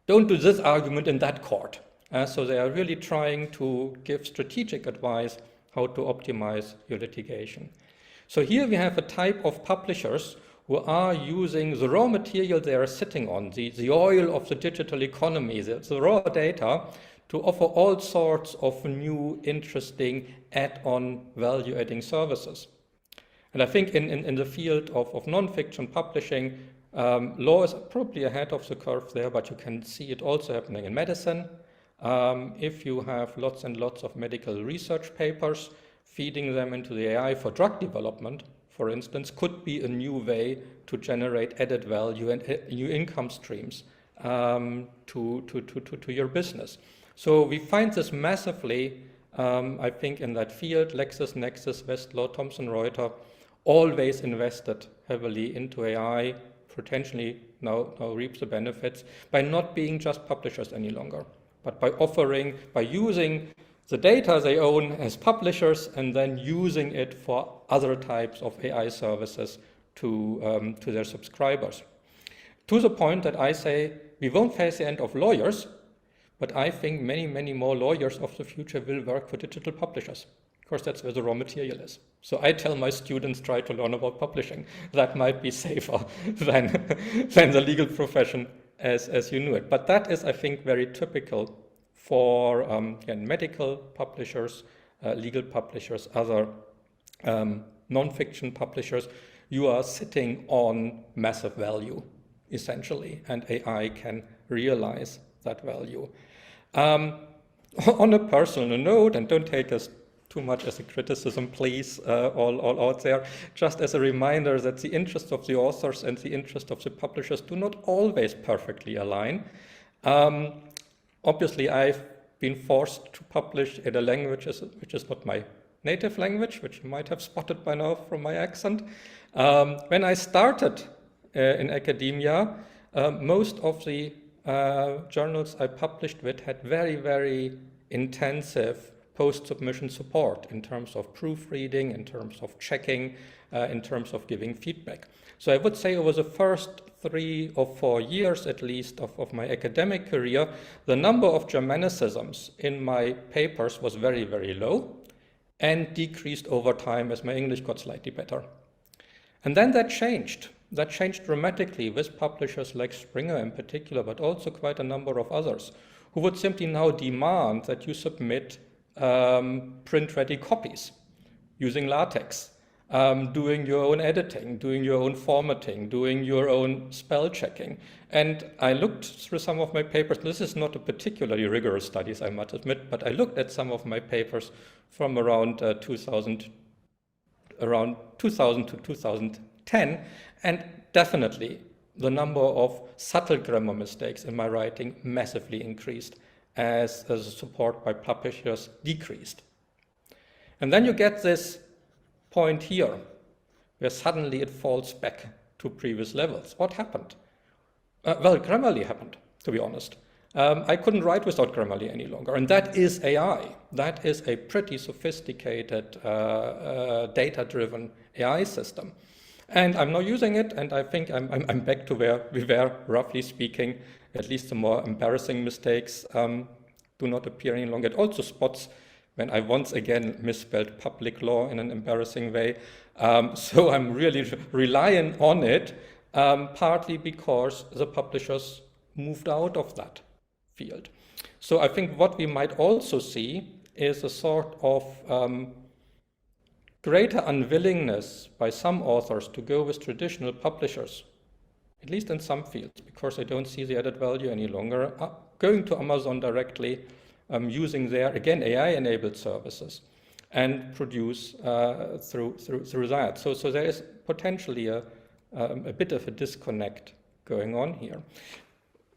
Don't do this argument in that court. So they are really trying to give strategic advice how to optimize your litigation. So here we have a type of publishers who are using the raw material they are sitting on, the oil of the digital economy, the raw data, to offer all sorts of new, interesting, add-on, value-adding services. And I think in the field of non-fiction publishing, law is probably ahead of the curve there, but you can see it also happening in medicine. If you have lots and lots of medical research papers, feeding them into the AI for drug development, for instance, could be a new way to generate added value and new income streams to your business. So we find this massively, I think, in that field. LexisNexis, Westlaw, Thomson Reuters, always invested heavily into AI, potentially now reap the benefits by not being just publishers any longer, but by using the data they own as publishers and then using it for other types of AI services to their subscribers. To the point that I say we won't face the end of lawyers, but I think many, many more lawyers of the future will work for digital publishers. Of course, that's where the raw material is. So I tell my students, try to learn about publishing. That might be safer than the legal profession as you knew it. But that is, I think, very typical for medical publishers, legal publishers, other non-fiction publishers. You are sitting on massive value, essentially, and AI can realize that value. On a personal note, and don't take us too much as a criticism, please, all out there, just as a reminder that the interests of the authors and the interests of the publishers do not always perfectly align. Obviously, I've been forced to publish in a language which is not my native language, which you might have spotted by now from my accent. When I started in academia, most of the journals I published with had very, very intensive post-submission support in terms of proofreading, in terms of checking, in terms of giving feedback. So I would say over the first 3 or 4 years at least of my academic career, the number of Germanicisms in my papers was very, very low and decreased over time as my English got slightly better. And then that changed. That changed dramatically with publishers like Springer in particular, but also quite a number of others, who would simply now demand that you submit print-ready copies using LaTeX, doing your own editing, doing your own formatting, doing your own spell checking. And I looked through some of my papers. This is not a particularly rigorous study, I must admit, but I looked at some of my papers from around 2000 to 2010, and definitely the number of subtle grammar mistakes in my writing massively increased as the support by publishers decreased. And then you get this point here, where suddenly it falls back to previous levels. What happened? Well, Grammarly happened, to be honest. I couldn't write without Grammarly any longer, and that is AI. That is a pretty sophisticated, data-driven AI system. And I'm now using it, and I think I'm back to where we were, roughly speaking. At least the more embarrassing mistakes do not appear any longer. It also spots when I once again misspelled public law in an embarrassing way. So I'm really relying on it, partly because the publishers moved out of that field. So I think what we might also see is a sort of greater unwillingness by some authors to go with traditional publishers, at least in some fields, because they don't see the added value any longer, going to Amazon directly, using their, again, AI-enabled services, and produce through that. So there is potentially a bit of a disconnect going on here.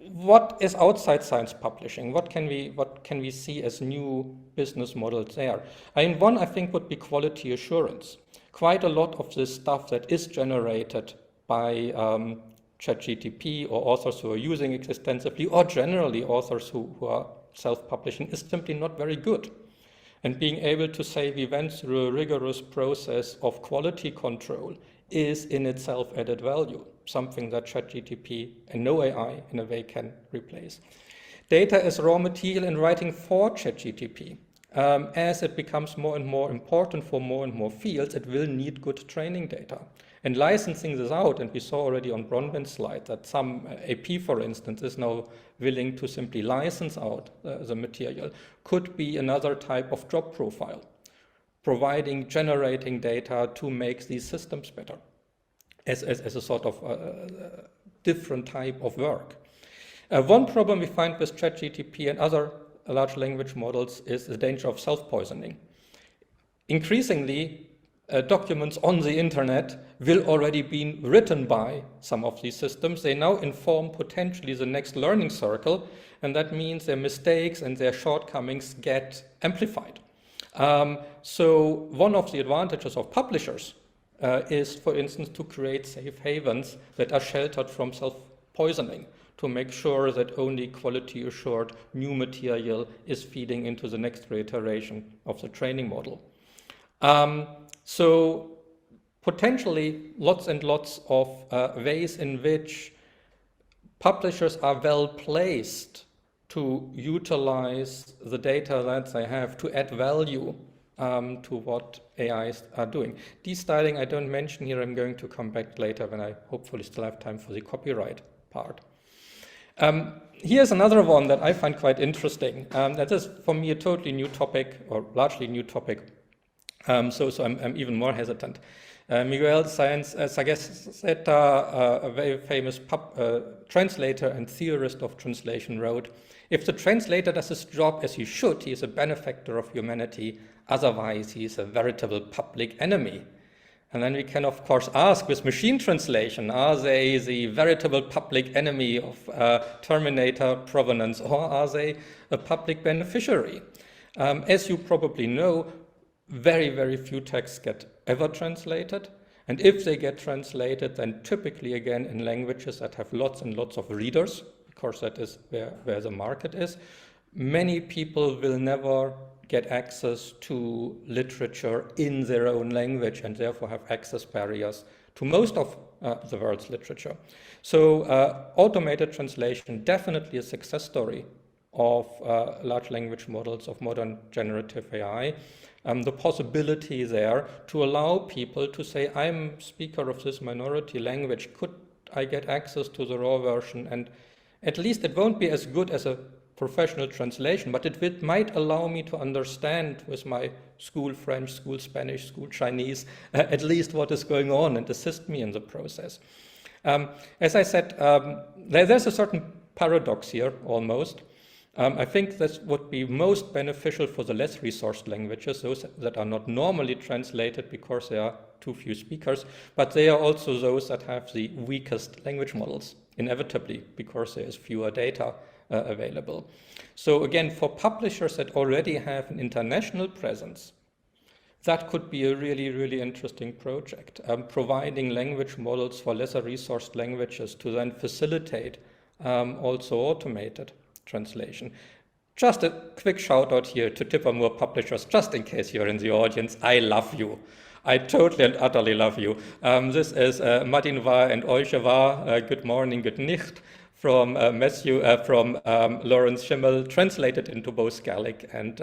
What is outside science publishing? What can we see as new business models there? One, I think, would be quality assurance. Quite a lot of this stuff that is generated by ChatGPT or authors who are using it extensively, or generally authors who are self-publishing, is simply not very good. And being able to say we went through a rigorous process of quality control is in itself added value, something that ChatGPT and no AI in a way can replace. Data as raw material in writing for ChatGPT. As it becomes more and more important for more and more fields, it will need good training data. And licensing this out, and we saw already on Bronwyn's slide that some AP, for instance, is now willing to simply license out the material, could be another type of job profile, generating data to make these systems better as a sort of different type of work. One problem we find with ChatGPT and other large language models is the danger of self-poisoning. Increasingly, documents on the internet will already be written by some of these systems. They now inform potentially the next learning circle, and that means their mistakes and their shortcomings get amplified. So one of the advantages of publishers is, for instance, to create safe havens that are sheltered from self-poisoning, to make sure that only quality assured new material is feeding into the next reiteration of the training model. So potentially lots and lots of ways in which publishers are well placed to utilize the data that they have to add value to what AIs are doing. Destyling I don't mention here. I'm going to come back later when I hopefully still have time for the copyright part. Here's another one that I find quite interesting. That is for me a totally new topic, or largely new topic. So I'm even more hesitant. Miguel Science, said, a very famous translator and theorist of translation, wrote, "If the translator does his job as he should, he is a benefactor of humanity. Otherwise, he is a veritable public enemy." And then we can, of course, ask, with machine translation, are they the veritable public enemy of Terminator provenance, or are they a public beneficiary? As you probably know, very, very few texts get ever translated. And if they get translated, then typically, again, in languages that have lots and lots of readers, because that is where the market is. Many people will never get access to literature in their own language and therefore have access barriers to most of the world's literature. So automated translation, definitely a success story of large language models, of modern generative AI. The possibility there to allow people to say, I'm speaker of this minority language, could I get access to the raw version? And at least it won't be as good as a professional translation, but it might allow me to understand with my school French, school Spanish, school Chinese, at least what is going on and assist me in the process. As I said, there's a certain paradox here almost. I think this would be most beneficial for the less resourced languages, those that are not normally translated because there are too few speakers, but they are also those that have the weakest language models, inevitably, because there is fewer data available. So again, for publishers that already have an international presence, that could be a really, really interesting project, providing language models for lesser resourced languages to then facilitate also automated translation. Just a quick shout out here to Tippermoor publishers, just in case you're in the audience. I love you. I totally and utterly love you. This is Martin War and Euche War. Good morning, good nicht, from Lawrence Schimmel, translated into both Gaelic and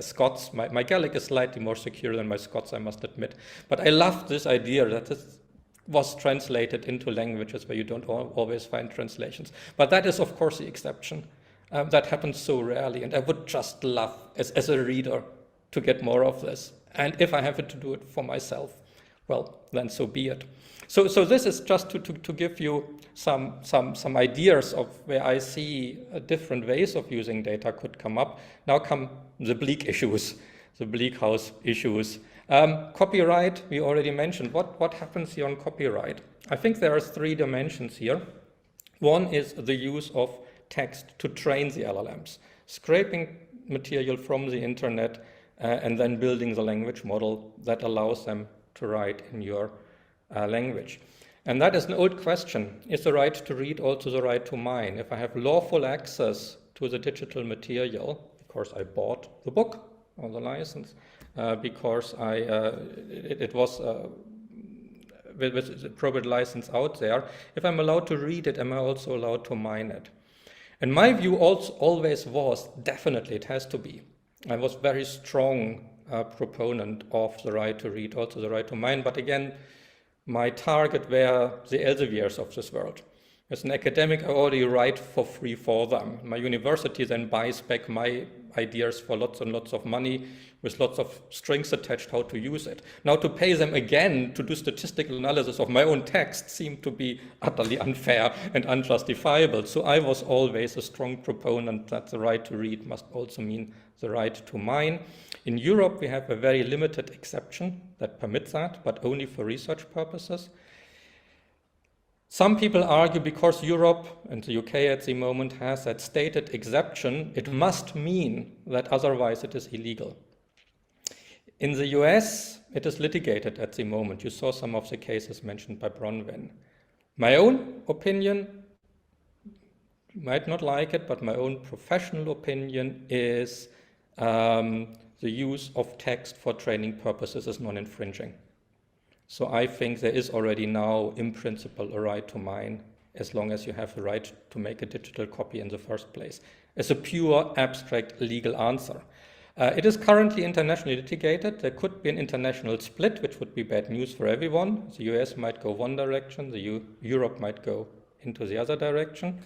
Scots. My Gaelic is slightly more secure than my Scots, I must admit. But I love this idea that this was translated into languages where you don't always find translations. But that is, of course, the exception. That happens so rarely, and I would just love, as a reader, to get more of this. And if I have to do it for myself, well, then so be it. So this is just to give you some ideas of where I see different ways of using data could come up. Now come the bleak issues, the bleak house issues. Copyright, we already mentioned. What happens here on copyright? I think there are 3 dimensions here. One is the use of text to train the LLMs, scraping material from the internet and then building the language model that allows them to write in your language. And that is an old question. Is the right to read also the right to mine? If I have lawful access to the digital material, because I bought the book or the license, because it was with the appropriate license out there, if I'm allowed to read it, am I also allowed to mine it? And my view always was, definitely it has to be. I was very strong proponent of the right to read, also the right to mine. But again, my target were the Elseviers of this world. As an academic, I already write for free for them. My university then buys back my ideas for lots and lots of money with lots of strings attached how to use it. Now to pay them again to do statistical analysis of my own text seemed to be utterly unfair and unjustifiable. So I was always a strong proponent that the right to read must also mean the right to mine. In Europe, we have a very limited exception that permits that, but only for research purposes. Some people argue because Europe and the UK at the moment has that stated exception, it must mean that otherwise it is illegal. In the US, it is litigated at the moment. You saw some of the cases mentioned by Bronwyn. My own opinion, you might not like it, but my own professional opinion is the use of text for training purposes is non-infringing. So I think there is already now, in principle, a right to mine, as long as you have the right to make a digital copy in the first place. As a pure, abstract legal answer. It is currently internationally litigated. There could be an international split, which would be bad news for everyone. The US might go one direction, Europe might go into the other direction.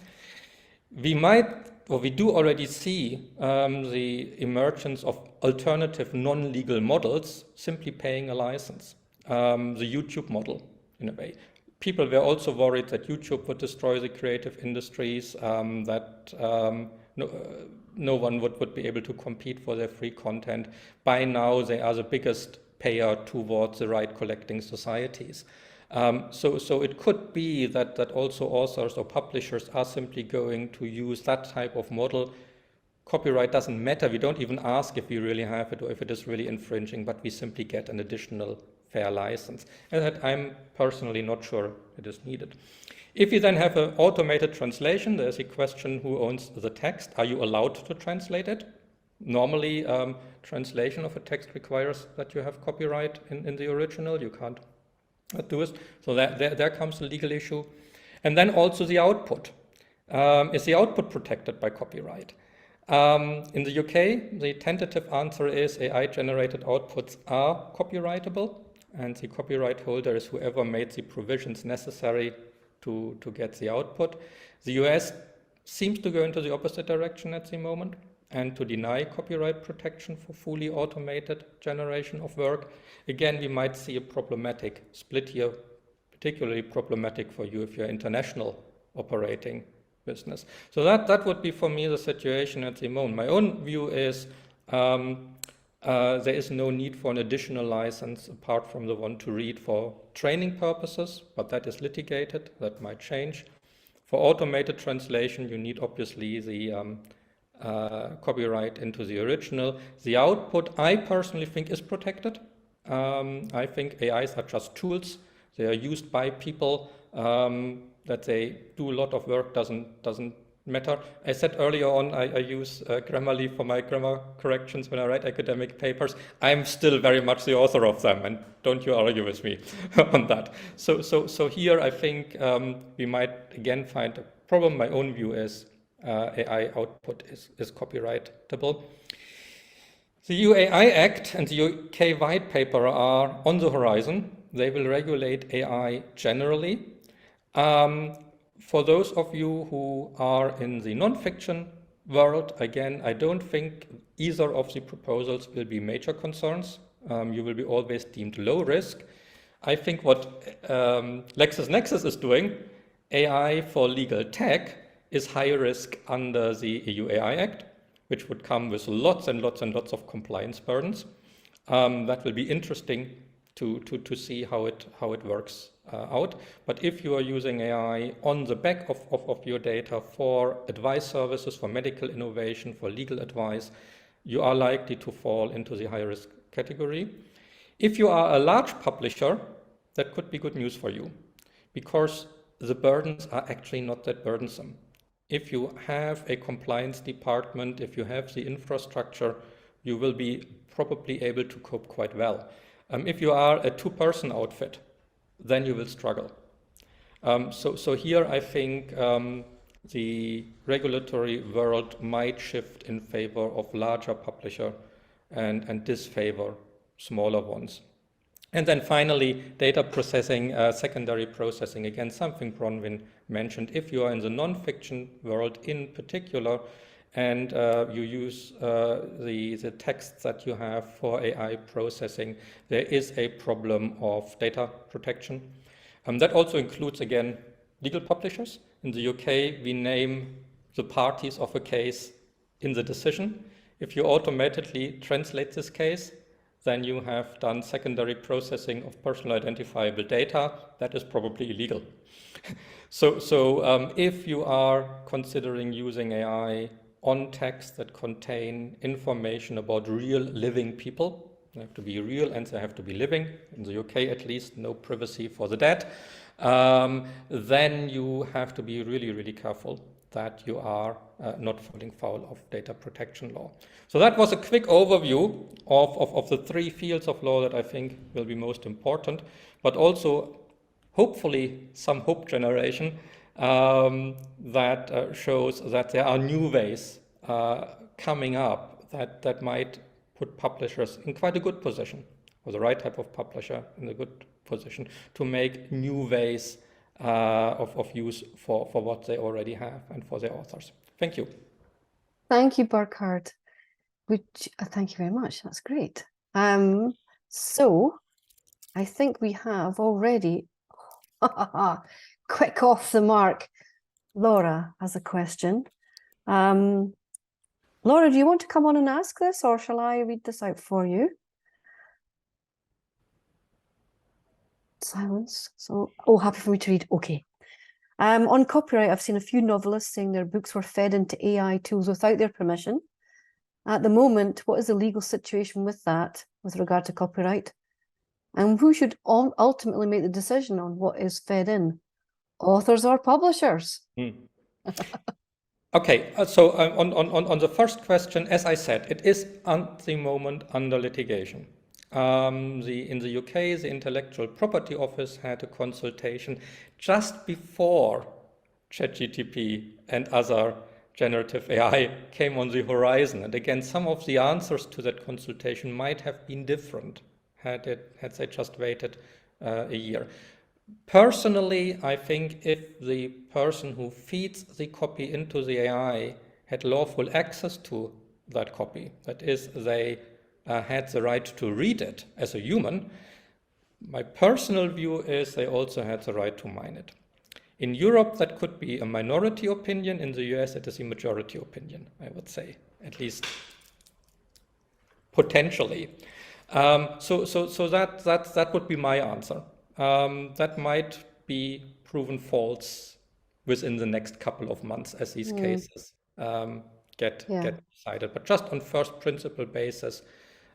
We do already see the emergence of alternative non-legal models simply paying a license. The YouTube model, in a way. People were also worried that YouTube would destroy the creative industries, that no one would be able to compete for their free content. By now, they are the biggest payer towards the right collecting societies. So it could be that also authors or publishers are simply going to use that type of model. Copyright doesn't matter. We don't even ask if we really have it or if it is really infringing, but we simply get an additional fair license. And that I'm personally not sure it is needed. If you then have an automated translation, there's a question: who owns the text? Are you allowed to translate it? Normally, translation of a text requires that you have copyright in the original. You can't do it. So there comes the legal issue. And then also the output. Is the output protected by copyright? In the UK, the tentative answer is AI-generated outputs are copyrightable, and the copyright holder is whoever made the provisions necessary to get the output. The US seems to go into the opposite direction at the moment and to deny copyright protection for fully automated generation of work. Again, we might see a problematic split here, particularly problematic for you if you're international operating business. So that would be for me the situation at the moment. My own view is there is no need for an additional license apart from the one to read for training purposes, but that is litigated. That might change. For automated translation, you need obviously the copyright into the original. The output, I personally think, is protected. I think AIs are just tools. They are used by people. That they do a lot of work doesn't matter. I said earlier on, I use Grammarly for my grammar corrections when I write academic papers. I'm still very much the author of them, and don't you argue with me on that. So here I think we might again find a problem. My own view is AI output is copyrightable. The EU AI Act and the UK white paper are on the horizon. They will regulate AI generally. For those of you who are in the non-fiction world, again, I don't think either of the proposals will be major concerns. You will be always deemed low risk. I think what LexisNexis is doing, AI for legal tech, is high risk under the EU AI Act, which would come with lots and lots and lots of compliance burdens. That will be interesting to see how it works out. But if you are using AI on the back of your data for advice services, for medical innovation, for legal advice, you are likely to fall into the high risk category. If you are a large publisher, that could be good news for you, because the burdens are actually not that burdensome. If you have a compliance department, if you have the infrastructure, you will be probably able to cope quite well. If you are a two-person outfit, then you will struggle. So here I think the regulatory world might shift in favor of larger publisher and disfavor smaller ones. And then finally, data processing, secondary processing, again, something Bronwyn mentioned. If you are in the non-fiction world in particular, and you use the texts that you have for AI processing, there is a problem of data protection. That also includes, again, legal publishers. In the UK, we name the parties of a case in the decision. If you automatically translate this case, then you have done secondary processing of personal identifiable data. That is probably illegal. So if you are considering using AI on texts that contain information about real living people, they have to be real and they have to be living, in the UK at least, no privacy for the dead, then you have to be really, really careful that you are not falling foul of data protection law. So that was a quick overview of the three fields of law that I think will be most important, but also hopefully some hope generation that shows that there are new ways coming up that might put publishers in quite a good position, or the right type of publisher in a good position to make new ways of use for what they already have and for their authors. Thank you. Thank you, Burkhard. Thank you very much. That's great. So I think we have already, quick off the mark, Laura has a question. Laura, do you want to come on and ask this, or shall I read this out for you? Silence. So, oh, happy for me to read. Okay. On copyright, I've seen a few novelists saying their books were fed into AI tools without their permission. At the moment, what is the legal situation with that with regard to copyright? And who should ultimately make the decision on what is fed in? Authors or publishers? Okay, so on the first question, as I said, it is at the moment under litigation. In the UK, the Intellectual Property Office had a consultation just before ChatGPT and other generative AI came on the horizon. And again, some of the answers to that consultation might have been different had they just waited a year. Personally, I think if the person who feeds the copy into the AI had lawful access to that copy, that is, they had the right to read it as a human, my personal view is they also had the right to mine it. In Europe, that could be a minority opinion. In the US, it is a majority opinion, I would say, at least potentially. So that would be my answer. That might be proven false within the next couple of months as these cases get decided. But just on first principle basis,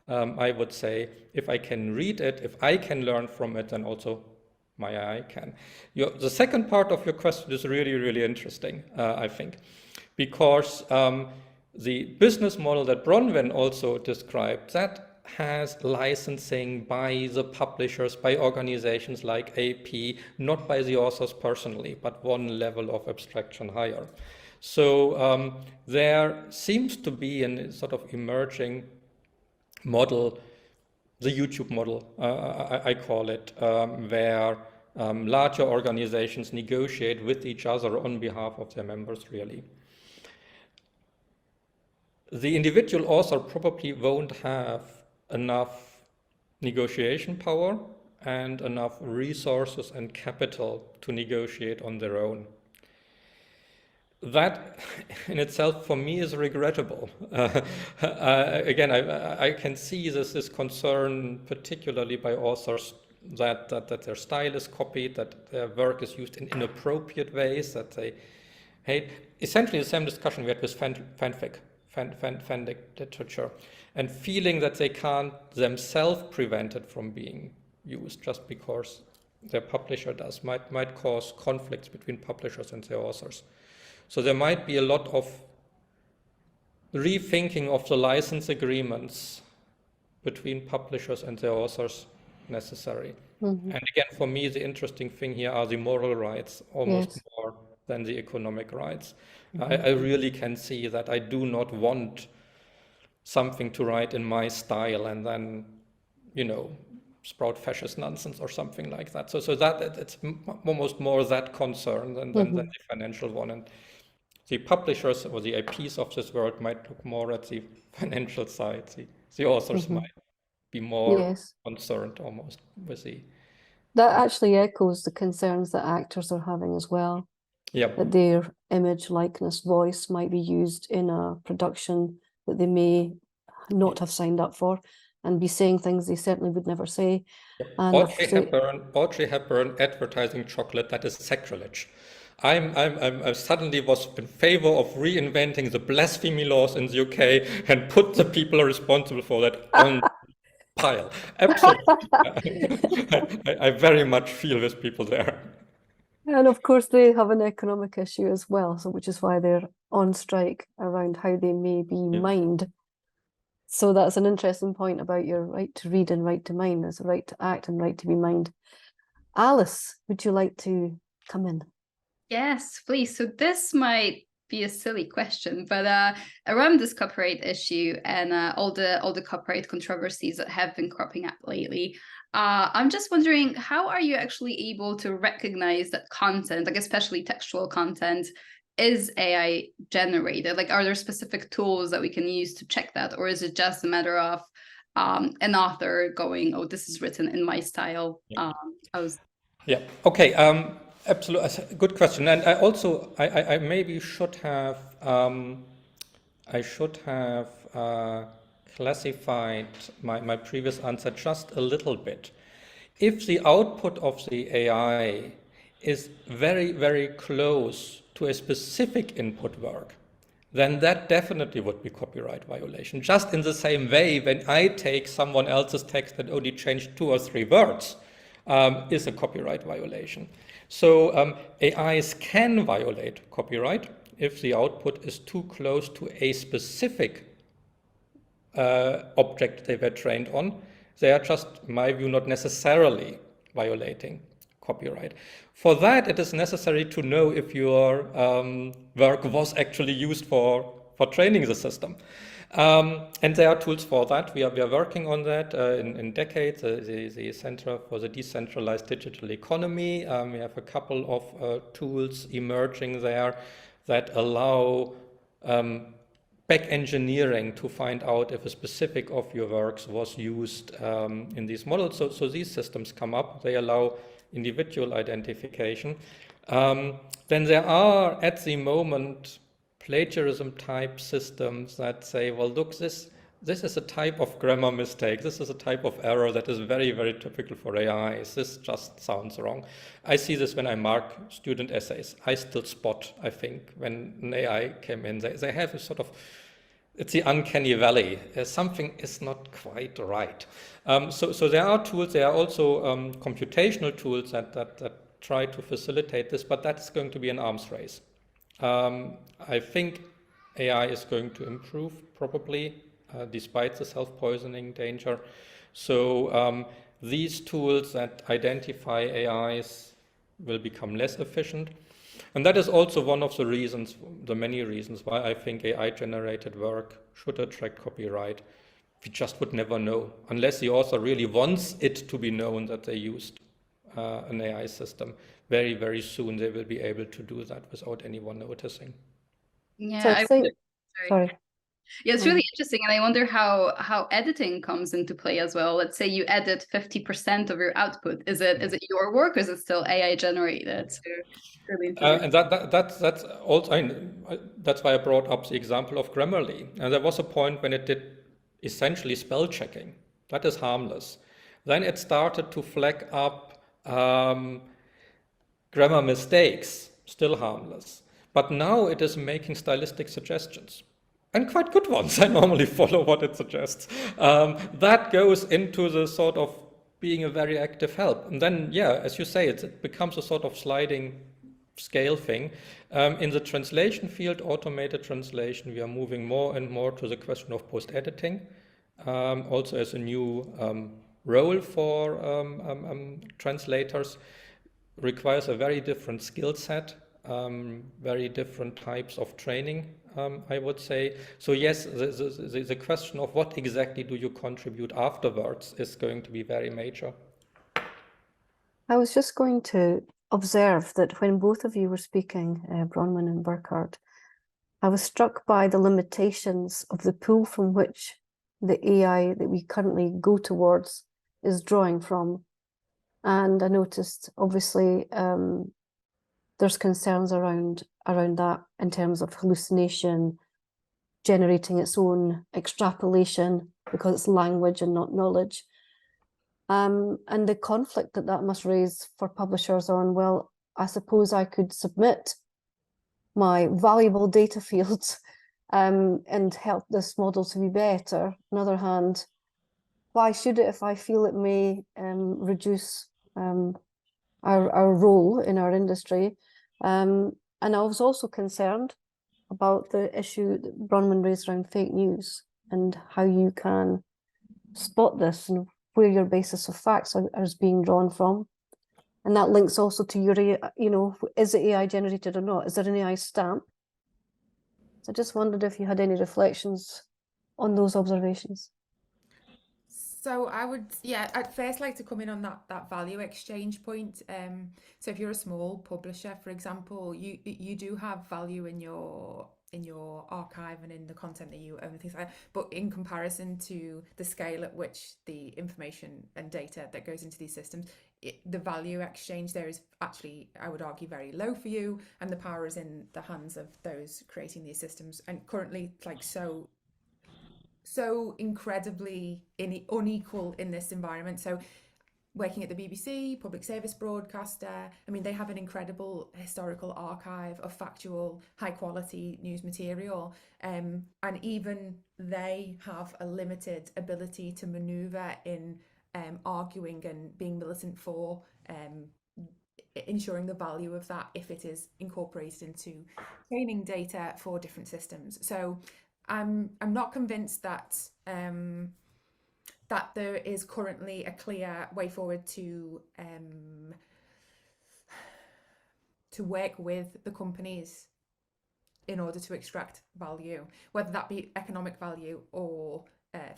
I would say if I can read it, if I can learn from it, then also my AI can. The second part of your question is really, really interesting, I think, because the business model that Bronwyn also described, that has licensing by the publishers, by organizations like AP, not by the authors personally, but one level of abstraction higher. So there seems to be a sort of emerging model, the YouTube model, I call it, where larger organizations negotiate with each other on behalf of their members, really. The individual author probably won't have enough negotiation power and enough resources and capital to negotiate on their own. That in itself for me is regrettable. Again, I can see this concern particularly by authors that their style is copied, that their work is used in inappropriate ways, that they hate. Essentially the same discussion we had with fanfic literature, and feeling that they can't themselves prevent it from being used just because their publisher does, might cause conflicts between publishers and their authors. So there might be a lot of rethinking of the license agreements between publishers and their authors necessary. And again, for me, the interesting thing here are the moral rights almost more than the economic rights. I really can see that I do not want something to write in my style and then, sprout fascist nonsense or something like that. So that it's almost more that concern than the financial one. And the publishers or the IPs of this world might look more at the financial side. The authors might be more concerned almost with the... That actually echoes the concerns that actors are having as well. That their image, likeness, voice might be used in a production that they may not have signed up for and be saying things they certainly would never say. And Audrey Hepburn advertising chocolate, that is sacrilege. I suddenly was in favor of reinventing the blasphemy laws in the UK and put the people responsible for that on the pile. Absolutely. I very much feel with people there. And of course, they have an economic issue as well, so which is why they're on strike around how they may be mined. So that's an interesting point about your right to read and right to mine. There's a right to act and right to be mined. Alice, would you like to come in? Yes, please. So this might be a silly question, but around this copyright issue and all the copyright controversies that have been cropping up lately, I'm just wondering, how are you actually able to recognize that content, like especially textual content, is AI generated? Like, are there specific tools that we can use to check that, or is it just a matter of an author going, "Oh, this is written in my style"? Okay. Absolutely, good question. And I also, I maybe should have, classified my previous answer just a little bit. If the output of the AI is very, very close to a specific input work, then that definitely would be copyright violation. Just in the same way, when I take someone else's text and only change 2 or 3 words, is a copyright violation. So AIs can violate copyright if the output is too close to a specific object they were trained on. They are just, in my view, not necessarily violating copyright. For that, it is necessary to know if your work was actually used for training the system. And there are tools for that. We are working on that in decades. The Center for the Decentralized Digital Economy. We have a couple of tools emerging there that allow back engineering to find out if a specific of your works was used in these models. So these systems come up. They allow individual identification. Then there are, at the moment, plagiarism type systems that say, well, look, this is a type of grammar mistake. This is a type of error that is very, very typical for AIs. This just sounds wrong. I see this when I mark student essays. I still spot, I think, when an AI came in, they have a sort of, it's the uncanny valley. Something is not quite right. So there are tools. There are also computational tools that try to facilitate this, but that's going to be an arms race. I think AI is going to improve, probably, despite the self-poisoning danger. So these tools that identify AIs will become less efficient. And that is also one of the reasons, the many reasons, why I think AI-generated work should attract copyright. We just would never know, unless the author really wants it to be known that they used an AI system. Very, very soon they will be able to do that without anyone noticing. Yeah, So sorry. Yeah, it's really interesting, and I wonder how editing comes into play as well. Let's say you edit 50% of your output. Is it your work, or is it still AI generated? So really and that's also, that's why I brought up the example of Grammarly. And there was a point when it did essentially spell checking. That is harmless. Then it started to flag up grammar mistakes, still harmless. But now it is making stylistic suggestions, and quite good ones. I normally follow what it suggests. That goes into the sort of being a very active help. And then, yeah, as you say, it becomes a sort of sliding scale thing. In the translation field, automated translation, we are moving more and more to the question of post-editing, also as a new role for translators. Requires a very different skill set, very different types of training, I would say. So yes, the question of what exactly do you contribute afterwards is going to be very major. I was just going to observe that when both of you were speaking, Bronwyn and Burkhard, I was struck by the limitations of the pool from which the AI that we currently go towards is drawing from. And I noticed, obviously, there's concerns around that in terms of hallucination, generating its own extrapolation because it's language and not knowledge. And the conflict that must raise for publishers on, well, I suppose I could submit my valuable data fields and help this model to be better. On the other hand, why should it if I feel it may reduce our role in our industry? And I was also concerned about the issue that Bronwyn raised around fake news and how you can spot this and where your basis of facts is being drawn from. And that links also to your, is it AI generated or not? Is there an AI stamp? So I just wondered if you had any reflections on those observations. So I would, at first like to come in on that value exchange point. So if you're a small publisher, for example, you do have value in your archive and in the content that you own and things like that. But in comparison to the scale at which the information and data that goes into these systems, the value exchange there is actually, I would argue, very low for you, and the power is in the hands of those creating these systems. And currently, like so incredibly unequal in this environment. So working at the BBC, public service broadcaster, I mean, they have an incredible historical archive of factual, high quality news material. And even they have a limited ability to maneuver in arguing and being militant for ensuring the value of that if it is incorporated into training data for different systems. So I'm not convinced that that there is currently a clear way forward to work with the companies in order to extract value, whether that be economic value or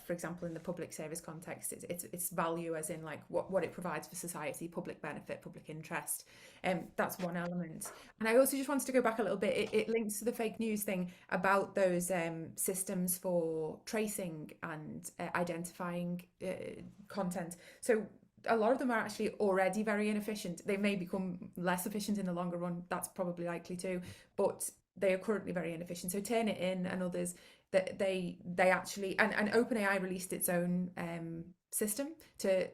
for example, in the public service context, it's value as in like what it provides for society, public benefit, public interest. That's one element. And I also just wanted to go back a little bit. It links to the fake news thing about those systems for tracing and identifying content. So a lot of them are actually already very inefficient. They may become less efficient in the longer run. That's probably likely too, but they are currently very inefficient. So Turnitin and others, that they actually, and OpenAI released its own system to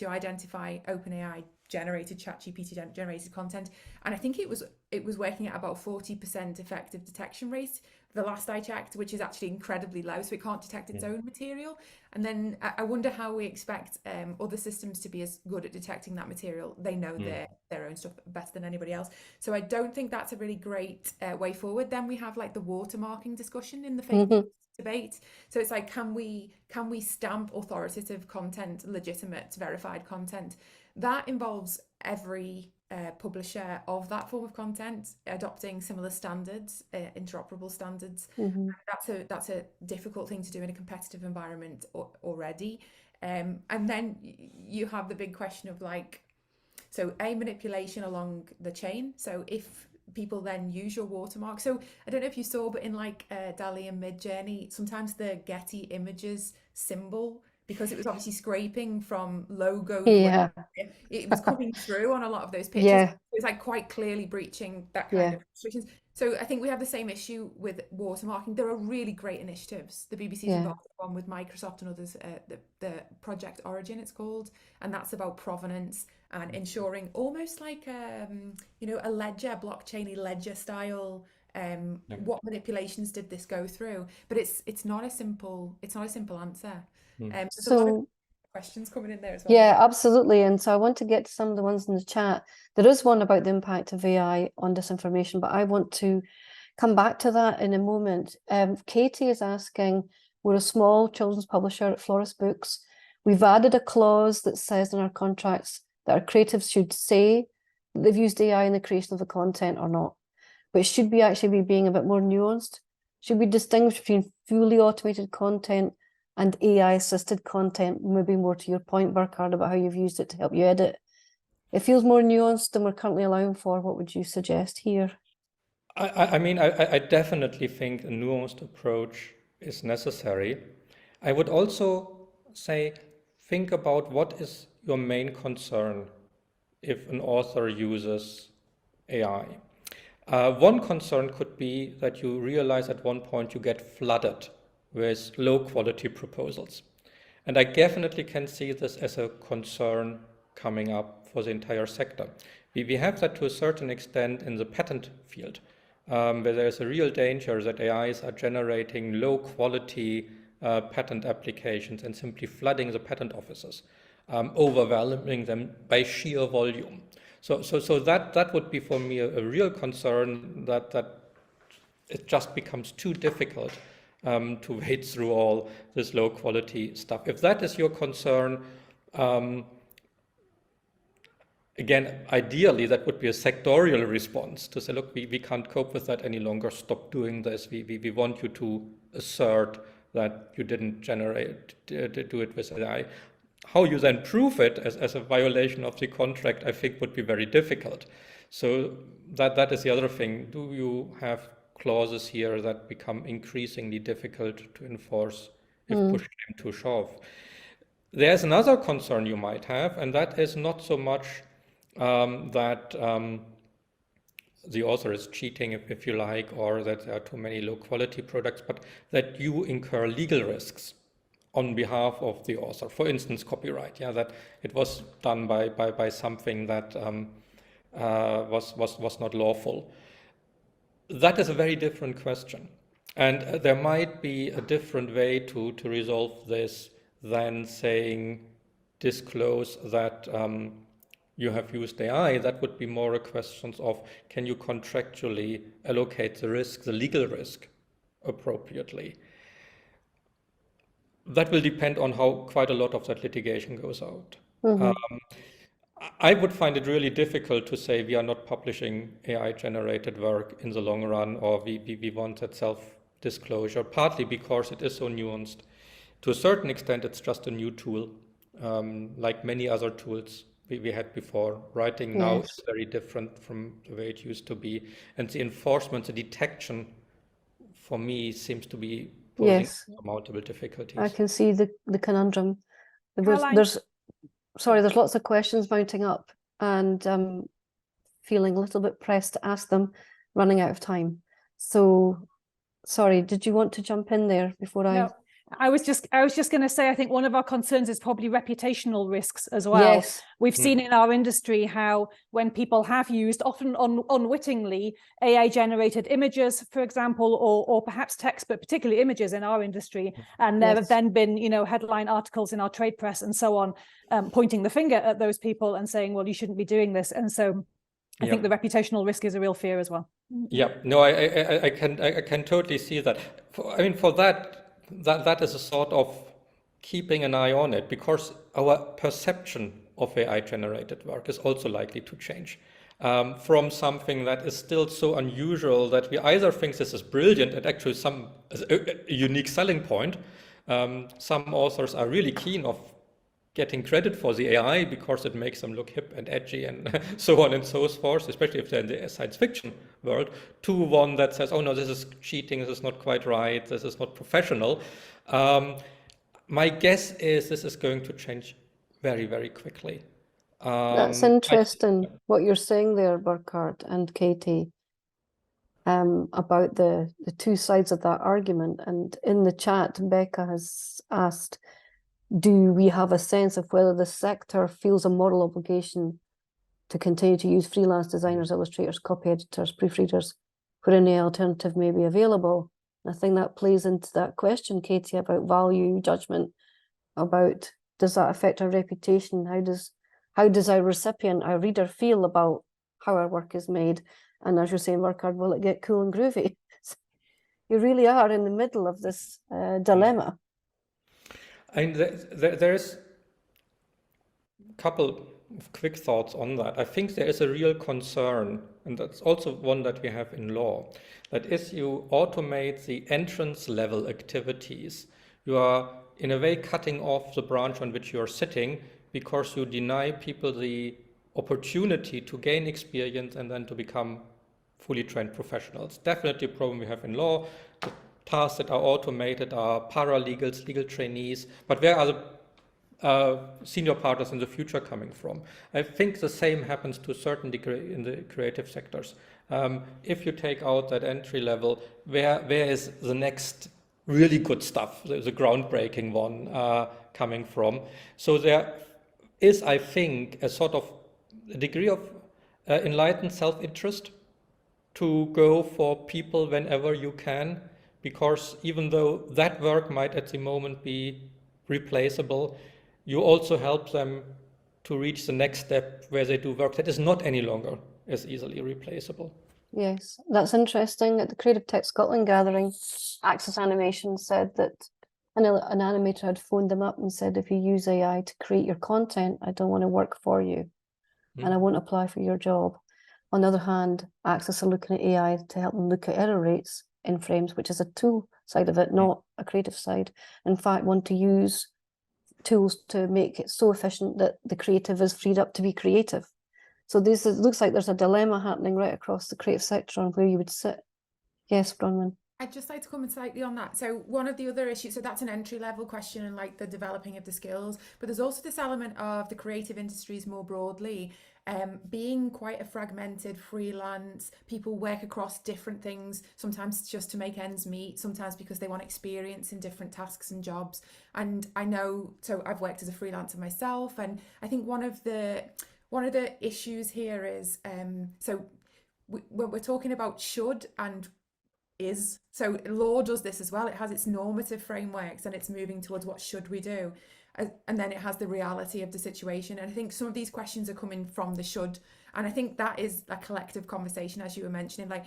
identify OpenAI generated, ChatGPT generated content, and I think it was working at about 40% effective detection rate the last I checked, which is actually incredibly low, so it can't detect its own material. And then I wonder how we expect other systems to be as good at detecting that material. They know their own stuff better than anybody else. So I don't think that's a really great way forward. Then we have like the watermarking discussion in the fake news debate. So it's like, can we stamp authoritative content, legitimate, verified content? That involves every publisher of that form of content adopting similar standards, interoperable standards. That's a difficult thing to do in a competitive environment already. And then you have the big question of like, so manipulation along the chain. So if people then use your watermark, so I don't know if you saw, but in like DALL-E and Midjourney, sometimes the Getty Images symbol, because it was obviously scraping from logos, it was coming through on a lot of those pictures. It was like quite clearly breaching that kind of restrictions. So I think we have the same issue with watermarking. There are really great initiatives. The BBC's involved in one with Microsoft and others, the Project Origin it's called, and that's about provenance and ensuring almost like a ledger, blockchain ledger style. What manipulations did this go through? But it's not a simple answer. So a lot of questions coming in there as well. Yeah, absolutely. And so I want to get to some of the ones in the chat. There is one about the impact of AI on disinformation, but I want to come back to that in a moment. Katie is asking, we're a small children's publisher at Florist Books. We've added a clause that says in our contracts that our creatives should say that they've used AI in the creation of the content or not. But it should be actually being a bit more nuanced. Should we distinguish between fully automated content and AI-assisted content, maybe more to your point, Burkhard, about how you've used it to help you edit? It feels more nuanced than we're currently allowing for. What would you suggest here? I mean, I definitely think a nuanced approach is necessary. I would also say, think about what is your main concern if an author uses AI. One concern could be that you realize at one point you get flooded with low quality proposals. And I definitely can see this as a concern coming up for the entire sector. We have that to a certain extent in the patent field, where there's a real danger that AIs are generating low quality patent applications and simply flooding the patent offices, overwhelming them by sheer volume. So that would be for me a real concern, that it just becomes too difficult to wade through all this low quality stuff. If that is your concern, again, ideally, that would be a sectorial response to say, look, we can't cope with that any longer, stop doing this. We want you to assert that you didn't do it with AI. How you then prove it as a violation of the contract, I think would be very difficult. So that is the other thing. Do you have clauses here that become increasingly difficult to enforce if pushed into shove? There's another concern you might have, and that is not so much that the author is cheating, if you like, or that there are too many low quality products, but that you incur legal risks on behalf of the author. For instance, copyright, that it was done by something that was not lawful. That is a very different question. And there might be a different way to resolve this than saying disclose that you have used AI. That would be more a question of, can you contractually allocate the risk, the legal risk, appropriately? That will depend on how quite a lot of that litigation goes out. I would find it really difficult to say we are not publishing AI-generated work in the long run, or we want that self-disclosure, partly because it is so nuanced. To a certain extent, it's just a new tool, like many other tools we had before. Writing now is very different from the way it used to be. And the enforcement, the detection, for me, seems to be posing multiple difficulties. I can see the conundrum. There's lots of questions mounting up, and feeling a little bit pressed to ask them, running out of time. So, sorry, did you want to jump in there before I? No, I was just going to say, I think one of our concerns is probably reputational risks as well. Yes. We've seen in our industry how when people have used, often unwittingly, AI-generated images, for example, or perhaps text, but particularly images in our industry, and there have then been, headline articles in our trade press and so on, pointing the finger at those people and saying, well, you shouldn't be doing this. And so I think the reputational risk is a real fear as well. Yeah, no, I can totally see that. For that is a sort of keeping an eye on it, because our perception of AI-generated work is also likely to change from something that is still so unusual that we either think this is brilliant and actually a unique selling point. Some authors are really keen of getting credit for the AI because it makes them look hip and edgy and so on and so forth, especially if they're in the science fiction world, to one that says, oh no, this is cheating, this is not quite right, this is not professional. My guess is this is going to change very, very quickly. That's interesting what you're saying there, Burkhard and Katie, about the two sides of that argument. And in the chat, Becca has asked, do we have a sense of whether the sector feels a moral obligation to continue to use freelance designers, illustrators, copy editors, proofreaders, where any alternative may be available? And I think that plays into that question, Katie, about value, judgment, about does that affect our reputation? How does our recipient, our reader, feel about how our work is made? And as you're saying, Burkhard, will it get cool and groovy? You really are in the middle of this dilemma. And there's a couple of quick thoughts on that. I think there is a real concern, and that's also one that we have in law, that if you automate the entrance level activities, you are in a way cutting off the branch on which you are sitting, because you deny people the opportunity to gain experience and then to become fully trained professionals. Definitely a problem we have in law. Tasks that are automated are paralegals, legal trainees, but where are the senior partners in the future coming from? I think the same happens to a certain degree in the creative sectors. If you take out that entry level, where is the next really good stuff, the groundbreaking one coming from? So there is, I think, a sort of a degree of enlightened self-interest to go for people whenever you can, because even though that work might at the moment be replaceable, you also help them to reach the next step where they do work that is not any longer as easily replaceable. Yes, that's interesting. At the CreativeTech Scotland Gathering, Access Animation said that an animator had phoned them up and said, if you use AI to create your content, I don't want to work for you and I won't apply for your job. On the other hand, Access are looking at AI to help them look at error rates in frames, which is a tool side of it, not a creative side. In fact, want to use tools to make it so efficient that the creative is freed up to be creative. So it looks like there's a dilemma happening right across the creative sector on where you would sit. Yes, Bronwyn. I'd just like to comment slightly on that. So one of the other issues, so that's an entry level question and like the developing of the skills, but there's also this element of the creative industries more broadly, being quite a fragmented freelance. People work across different things, sometimes just to make ends meet, sometimes because they want experience in different tasks and jobs. And I know, so I've worked as a freelancer myself, and I think one of the issues here is, so when we're talking about should and is, so law does this as well. It has its normative frameworks and it's moving towards what should we do. and then it has the reality of the situation. And I think some of these questions are coming from the should, and I think that is a collective conversation, as you were mentioning, like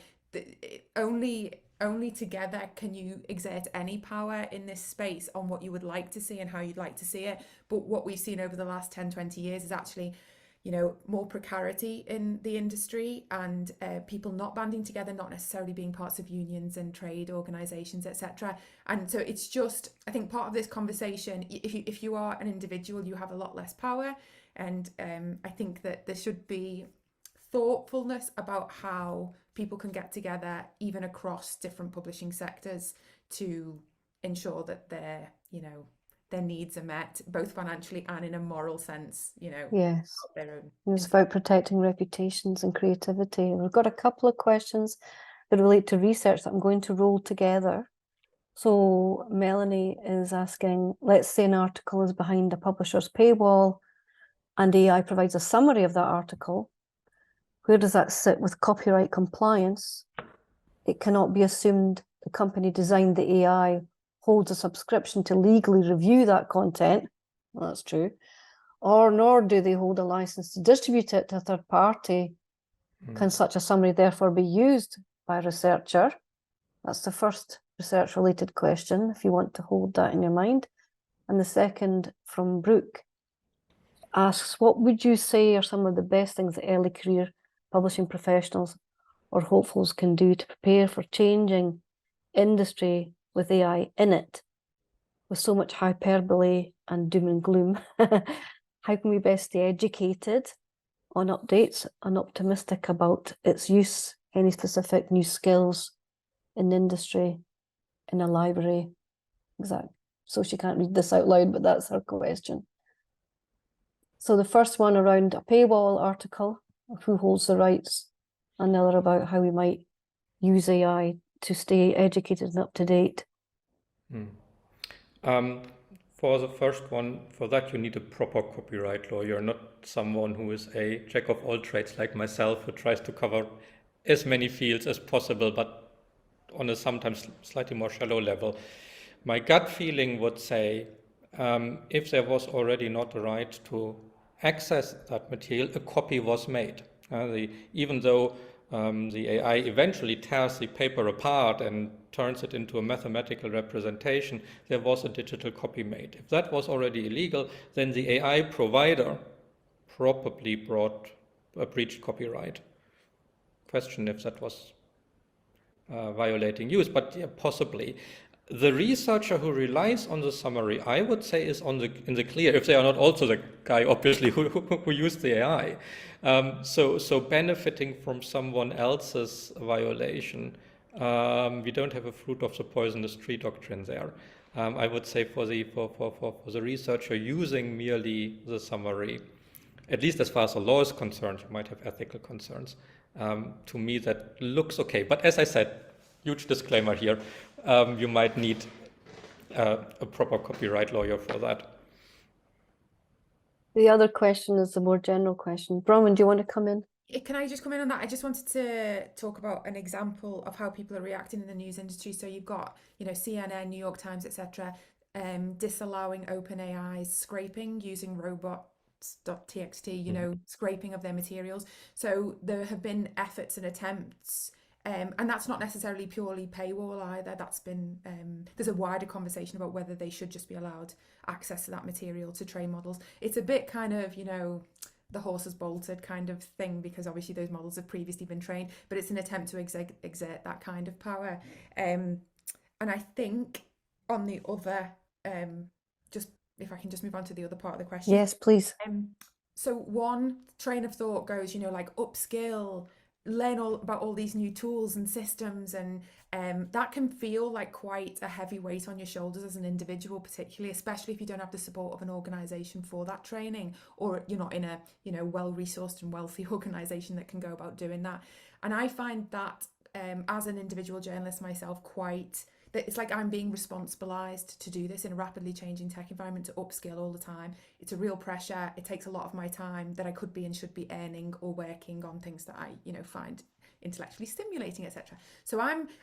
only together can you exert any power in this space on what you would like to see and how you'd like to see it. But what we've seen over the last 10-20 years is actually, you know, more precarity in the industry, and people not banding together, not necessarily being parts of unions and trade organizations, etc. And so it's just, I think, part of this conversation, if you are an individual, you have a lot less power. And I think that there should be thoughtfulness about how people can get together, even across different publishing sectors, to ensure that their needs are met, both financially and in a moral sense, you know. Yes, their own. it's about protecting reputations and creativity. We've got a couple of questions that relate to research that I'm going to roll together. So Melanie is asking, let's say an article is behind a publisher's paywall and AI provides a summary of that article. Where does that sit with copyright compliance? It cannot be assumed the company designed the AI holds a subscription to legally review that content. Well, that's true. Or nor do they hold a license to distribute it to a third party. Can such a summary therefore be used by a researcher? That's the first research-related question, if you want to hold that in your mind. And the second, from Brooke, asks, what would you say are some of the best things that early career publishing professionals or hopefuls can do to prepare for changing industry with AI in it, with so much hyperbole and doom and gloom? How can we best stay educated on updates and optimistic about its use? Any specific new skills in the industry, in a library? Exactly. So she can't read this out loud, but that's her question. So the first one around a paywall article, of who holds the rights, and the other about how we might use AI to stay educated and up to date. For the first one, for that you need a proper copyright lawyer, not someone who is a jack of all trades like myself, who tries to cover as many fields as possible, but on a sometimes slightly more shallow level. My gut feeling would say, if there was already not the right to access that material, a copy was made. Even though the AI eventually tears the paper apart and turns it into a mathematical representation, there was a digital copy made. If that was already illegal, then the AI provider probably breached copyright. Question if that was violating use, but yeah, possibly. The researcher who relies on the summary, I would say, is in the clear, if they are not also the guy, obviously, who used the AI. So benefiting from someone else's violation, we don't have a fruit of the poisonous tree doctrine there. I would say for the researcher using merely the summary, at least as far as the law is concerned, you might have ethical concerns. To me, that looks okay. But as I said, huge disclaimer here, you might need a proper copyright lawyer for that. The other question is the more general question. Bronwyn, do you want to come in? Can I just come in on that? I just wanted to talk about an example of how people are reacting in the news industry. So you've got, CNN, New York Times, etc., disallowing OpenAI's scraping using robots.txt, scraping of their materials. So there have been efforts and attempts, and that's not necessarily purely paywall either. That's been, there's a wider conversation about whether they should just be allowed access to that material to train models. It's a bit kind of, the horse has bolted kind of thing, because obviously those models have previously been trained, but it's an attempt to exert that kind of power. And I think on the other, just if I can just move on to the other part of the question. Yes, please. So one train of thought goes, like upskill, learn all about all these new tools and systems, and that can feel like quite a heavy weight on your shoulders as an individual, particularly, especially if you don't have the support of an organization for that training, or you're not in a well-resourced and wealthy organization that can go about doing that. And I find that as an individual journalist myself, it's like I'm being responsibilized to do this in a rapidly changing tech environment, to upskill all the time. It's a real pressure. It takes a lot of my time that I could be and should be earning or working on things that I, find intellectually stimulating, etc. So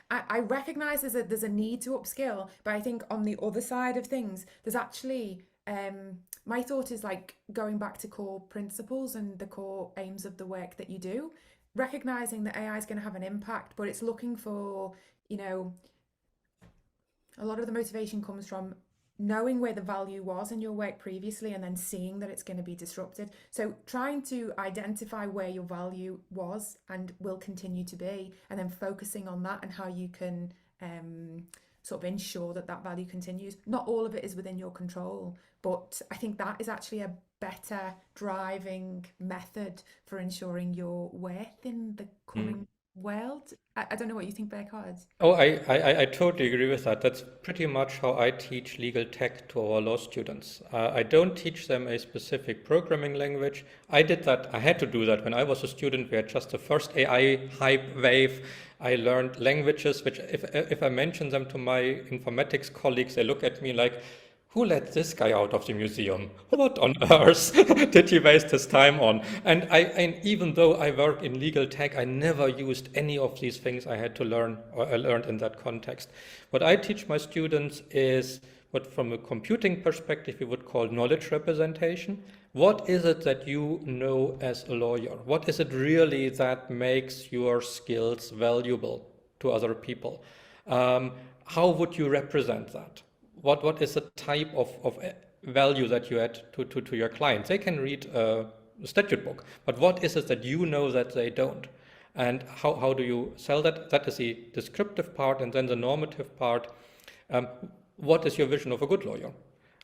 I recognize there's a need to upskill, but I think on the other side of things, there's actually my thought is like going back to core principles and the core aims of the work that you do, recognizing that AI is going to have an impact, but it's looking for, you know, a lot of the motivation comes from knowing where the value was in your work previously and then seeing that it's going to be disrupted. So trying to identify where your value was and will continue to be, and then focusing on that and how you can sort of ensure that that value continues. Not all of it is within your control, but I think that is actually a better driving method for ensuring your worth in the coming world. I don't know what you think, Berghard. Oh, I totally agree with that. That's pretty much how I teach legal tech to our law students. I don't teach them a specific programming language. I had to do that when I was a student. We had just the first AI hype wave. I learned languages, which if I mention them to my informatics colleagues, they look at me like, who let this guy out of the museum? What on earth did he waste his time on? And even though I work in legal tech, I never used any of these things I had to learn or I learned in that context. What I teach my students is what from a computing perspective we would call knowledge representation. What is it that you know as a lawyer? What is it really that makes your skills valuable to other people? How would you represent that? What is the type of value that you add to your clients? They can read a statute book, but what is it that you know that they don't? And how do you sell that? That is the descriptive part, and then the normative part. What is your vision of a good lawyer?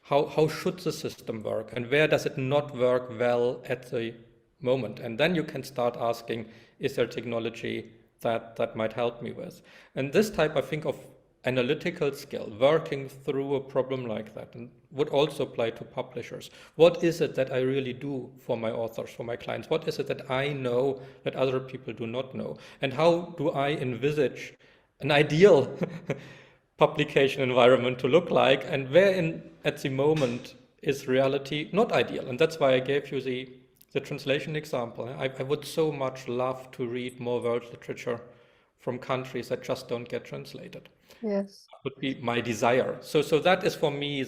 How should the system work? And where does it not work well at the moment? And then you can start asking, is there technology that might help me with? And this type, I think, of analytical skill, working through a problem like that, and would also apply to publishers. What is it that I really do for my authors, for my clients? What is it that I know that other people do not know? And how do I envisage an ideal publication environment to look like, and where at the moment is reality not ideal? And that's why I gave you the translation example. I would so much love to read more world literature from countries that just don't get translated. Yes. Would be my desire. So that is for me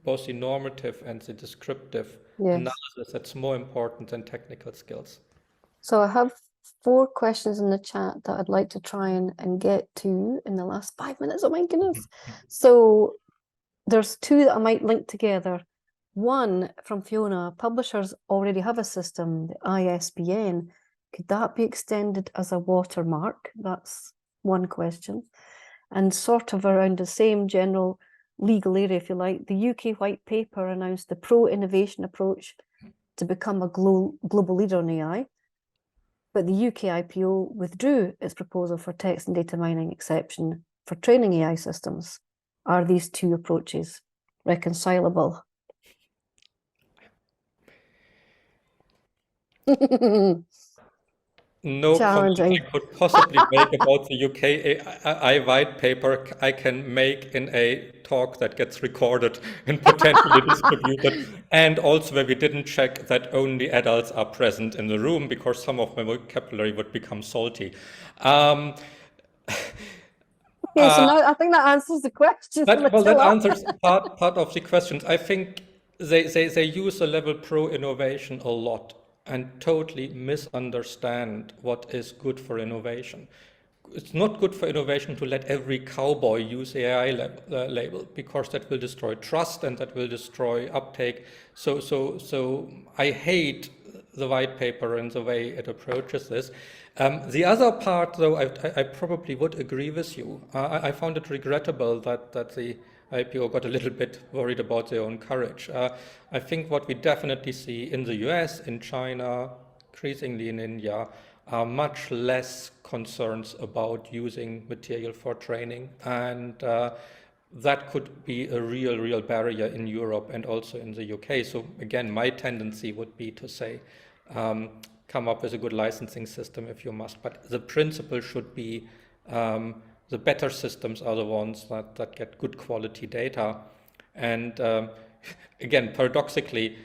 both the normative and the descriptive analysis that's more important than technical skills. So I have 4 questions in the chat that I'd like to try and get to in the last 5 minutes. Oh my goodness. So there's 2 that I might link together. One from Fiona: publishers already have a system, the ISBN. Could that be extended as a watermark? That's one question. And sort of around the same general legal area, if you like, the UK White Paper announced the pro-innovation approach to become a global leader on AI. But the UK IPO withdrew its proposal for text and data mining exception for training AI systems. Are these 2 approaches reconcilable? No comment I could possibly make about the UK AI white paper I can make in a talk that gets recorded and potentially distributed, and also where we didn't check that only adults are present in the room, because some of my vocabulary would become salty. Okay, so now I think that answers the question. That answers part of the questions. I think they use the level pro-innovation a lot and totally misunderstand what is good for innovation. It's not good for innovation to let every cowboy use the AI label, because that will destroy trust and that will destroy uptake. So I hate the white paper and the way it approaches this. The other part, though, I probably would agree with you. I found it regrettable that the IPO got a little bit worried about their own courage. I think what we definitely see in the US, in China, increasingly in India, are much less concerns about using material for training. And that could be a real barrier in Europe and also in the UK. So again, my tendency would be to say, come up with a good licensing system if you must. But the principle should be the better systems are the ones that get good quality data. And again, paradoxically,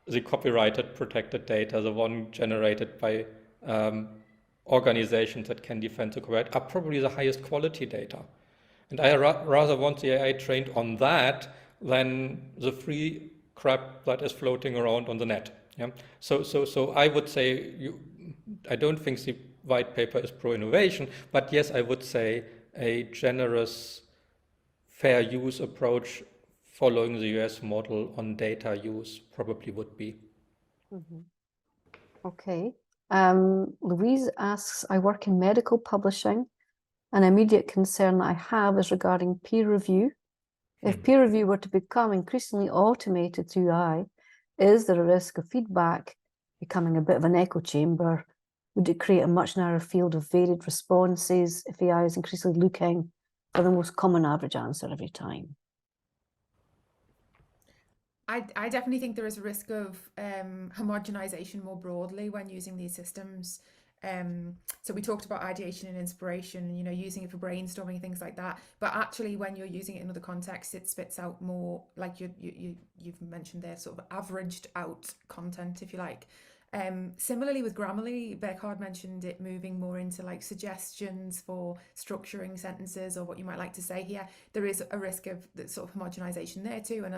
the copyrighted protected data, the one generated by organizations that can defend the copyright, are probably the highest quality data. And I rather want the AI trained on that than the free crap that is floating around on the net. Yeah. So I would say I don't think the white paper is pro-innovation, but yes, I would say a generous, fair use approach following the US model on data use probably would be. Mm-hmm. Okay. Louise asks, I work in medical publishing. An immediate concern I have is regarding peer review. If peer review were to become increasingly automated through AI, is there a risk of feedback becoming a bit of an echo chamber? Would it create a much narrower field of varied responses if AI is increasingly looking for the most common average answer every time? I definitely think there is a risk of homogenization more broadly when using these systems. So we talked about ideation and inspiration, using it for brainstorming, things like that. But actually, when you're using it in other contexts, it spits out more, like you've mentioned there, sort of averaged out content, if you like. Similarly with Grammarly, Beckhard mentioned it moving more into like suggestions for structuring sentences or what you might like to say here. There is a risk of that sort of homogenization there too, and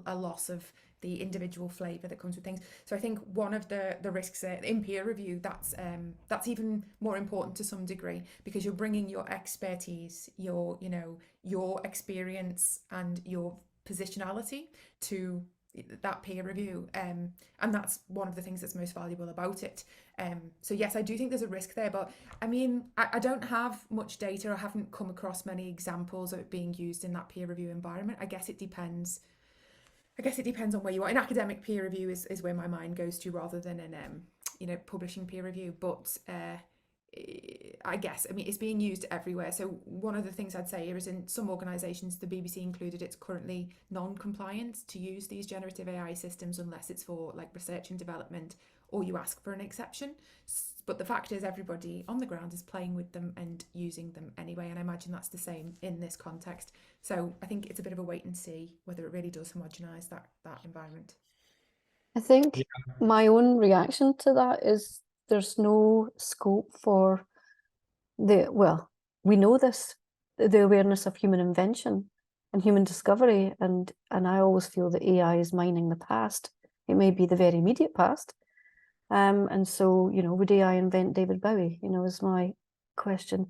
a loss of the individual flavor that comes with things. So I think one of the risks in peer review, that's even more important to some degree, because you're bringing your expertise, your experience and your positionality to that peer review, and that's one of the things that's most valuable about it. So yes, I do think there's a risk there, but I mean, I don't have much data. I haven't come across many examples of it being used in that peer review environment. I guess it depends on where you are. In academic peer review is where my mind goes to, rather than in publishing peer review. But I guess, I mean, it's being used everywhere. So one of the things I'd say here is, in some organisations, the BBC included, it's currently non-compliant to use these generative AI systems unless it's for like research and development, or you ask for an exception. But the fact is, everybody on the ground is playing with them and using them anyway. And I imagine that's the same in this context. So I think it's a bit of a wait and see whether it really does homogenise that environment. I think my own reaction to that is there's no scope for we know this, the awareness of human invention and human discovery, and I always feel that AI is mining the past. It may be the very immediate past. And so, would AI invent David Bowie, is my question.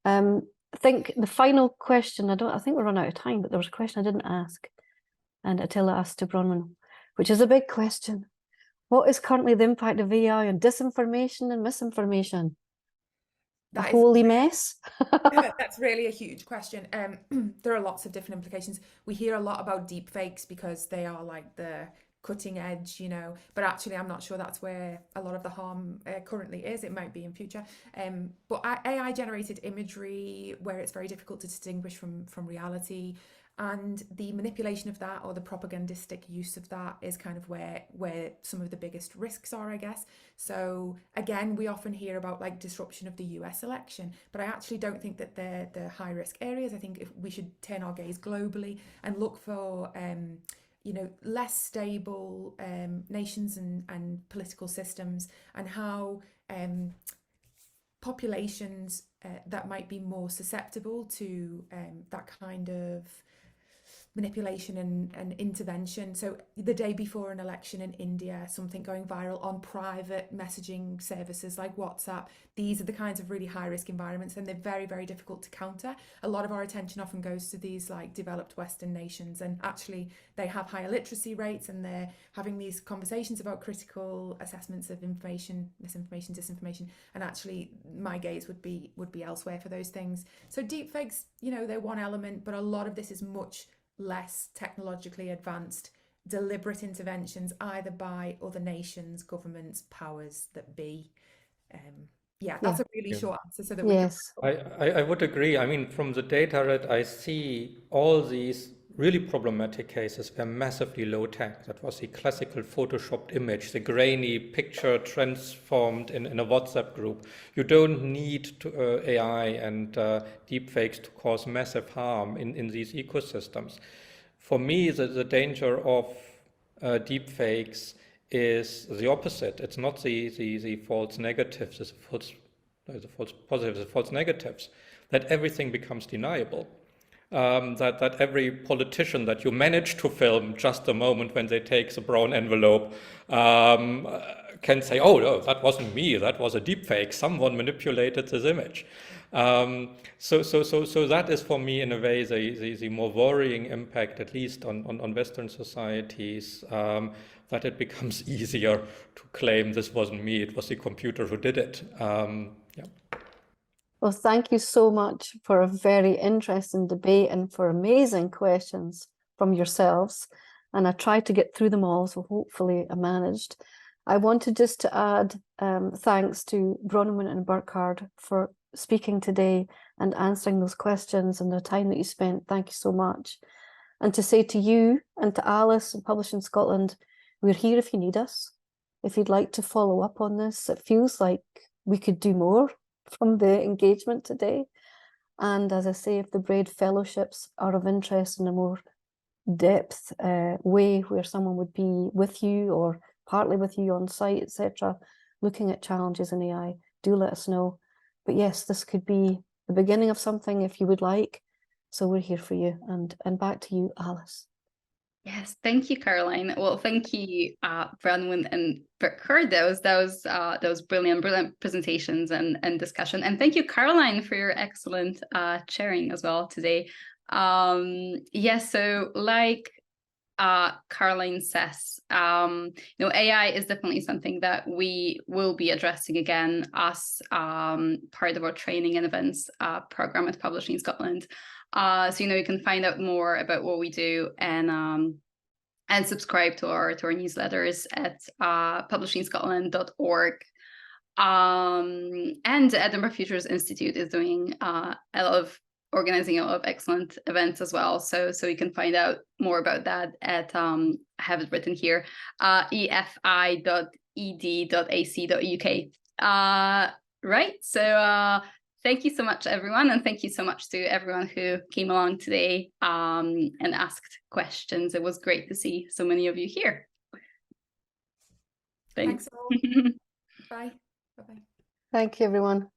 I think the final question, I think we're running out of time, but there was a question I didn't ask, and Attila asked to Bronwyn, which is a big question. What is currently the impact of AI on disinformation and misinformation? A holy mess? That's really a huge question. There are lots of different implications. We hear a lot about deepfakes because they are like the cutting edge, but actually I'm not sure that's where a lot of the harm currently is. It might be in future. But AI generated imagery, where it's very difficult to distinguish from reality, and the manipulation of that, or the propagandistic use of that, is kind of where some of the biggest risks are, I guess. So again, we often hear about like disruption of the US election, but I actually don't think that they're the high risk areas. I think if we should turn our gaze globally and look for less stable nations and political systems, and how populations that might be more susceptible to that kind of manipulation and intervention. So the day before an election in India, something going viral on private messaging services like WhatsApp, these are the kinds of really high risk environments, and they're very, very difficult to counter. A lot of our attention often goes to these like developed Western nations, and actually they have higher literacy rates, and they're having these conversations about critical assessments of information, misinformation, disinformation, and actually my gaze would be elsewhere for those things. So deepfakes, they're one element, but a lot of this is much less technologically advanced, deliberate interventions either by other nations, governments, powers that be. That's a really short answer, so that we can... I would agree. I mean, from the data that I see, all these really problematic cases were massively low tech. That was the classical photoshopped image, the grainy picture transformed in a WhatsApp group. You don't need AI and deepfakes to cause massive harm in these ecosystems. For me, the danger of deepfakes is the opposite. It's not the false negatives, the false positives, the false negatives, that everything becomes deniable. that every politician that you manage to film just a moment when they take the brown envelope can say, oh, no, that wasn't me, that was a deep fake, someone manipulated this image. So that is for me, in a way, the more worrying impact, at least on Western societies, that it becomes easier to claim this wasn't me, it was the computer who did it. Yeah. Well, thank you so much for a very interesting debate and for amazing questions from yourselves. And I tried to get through them all, so hopefully I managed. I wanted just to add thanks to Bronwyn and Burkhard for speaking today and answering those questions and the time that you spent. Thank you so much. And to say to you and to Alice and Publishing Scotland, we're here if you need us. If you'd like to follow up on this, it feels like we could do more from the engagement today. And as I say, if the BRAID fellowships are of interest in a more depth way where someone would be with you or partly with you on site, etc., looking at challenges in AI, do let us know. But yes, this could be the beginning of something if you would like. So we're here for you. And back to you, Alice. Yes, thank you, Caroline. Well, thank you, Bronwyn and Burkhard. That was brilliant presentations and discussion. And thank you, Caroline, for your excellent sharing as well today. Yes, so like Caroline says, AI is definitely something that we will be addressing again as part of our training and events program at Publishing Scotland. So you can find out more about what we do and subscribe to our newsletters at publishingscotland.org. And the Edinburgh Futures Institute is doing organizing a lot of excellent events as well. So you can find out more about that at I have it written here, efi.ed.ac.uk. Right. So thank you so much, everyone. And thank you so much to everyone who came along today and asked questions. It was great to see so many of you here. Thanks. Thanks all. Bye. Bye-bye. Thank you, everyone.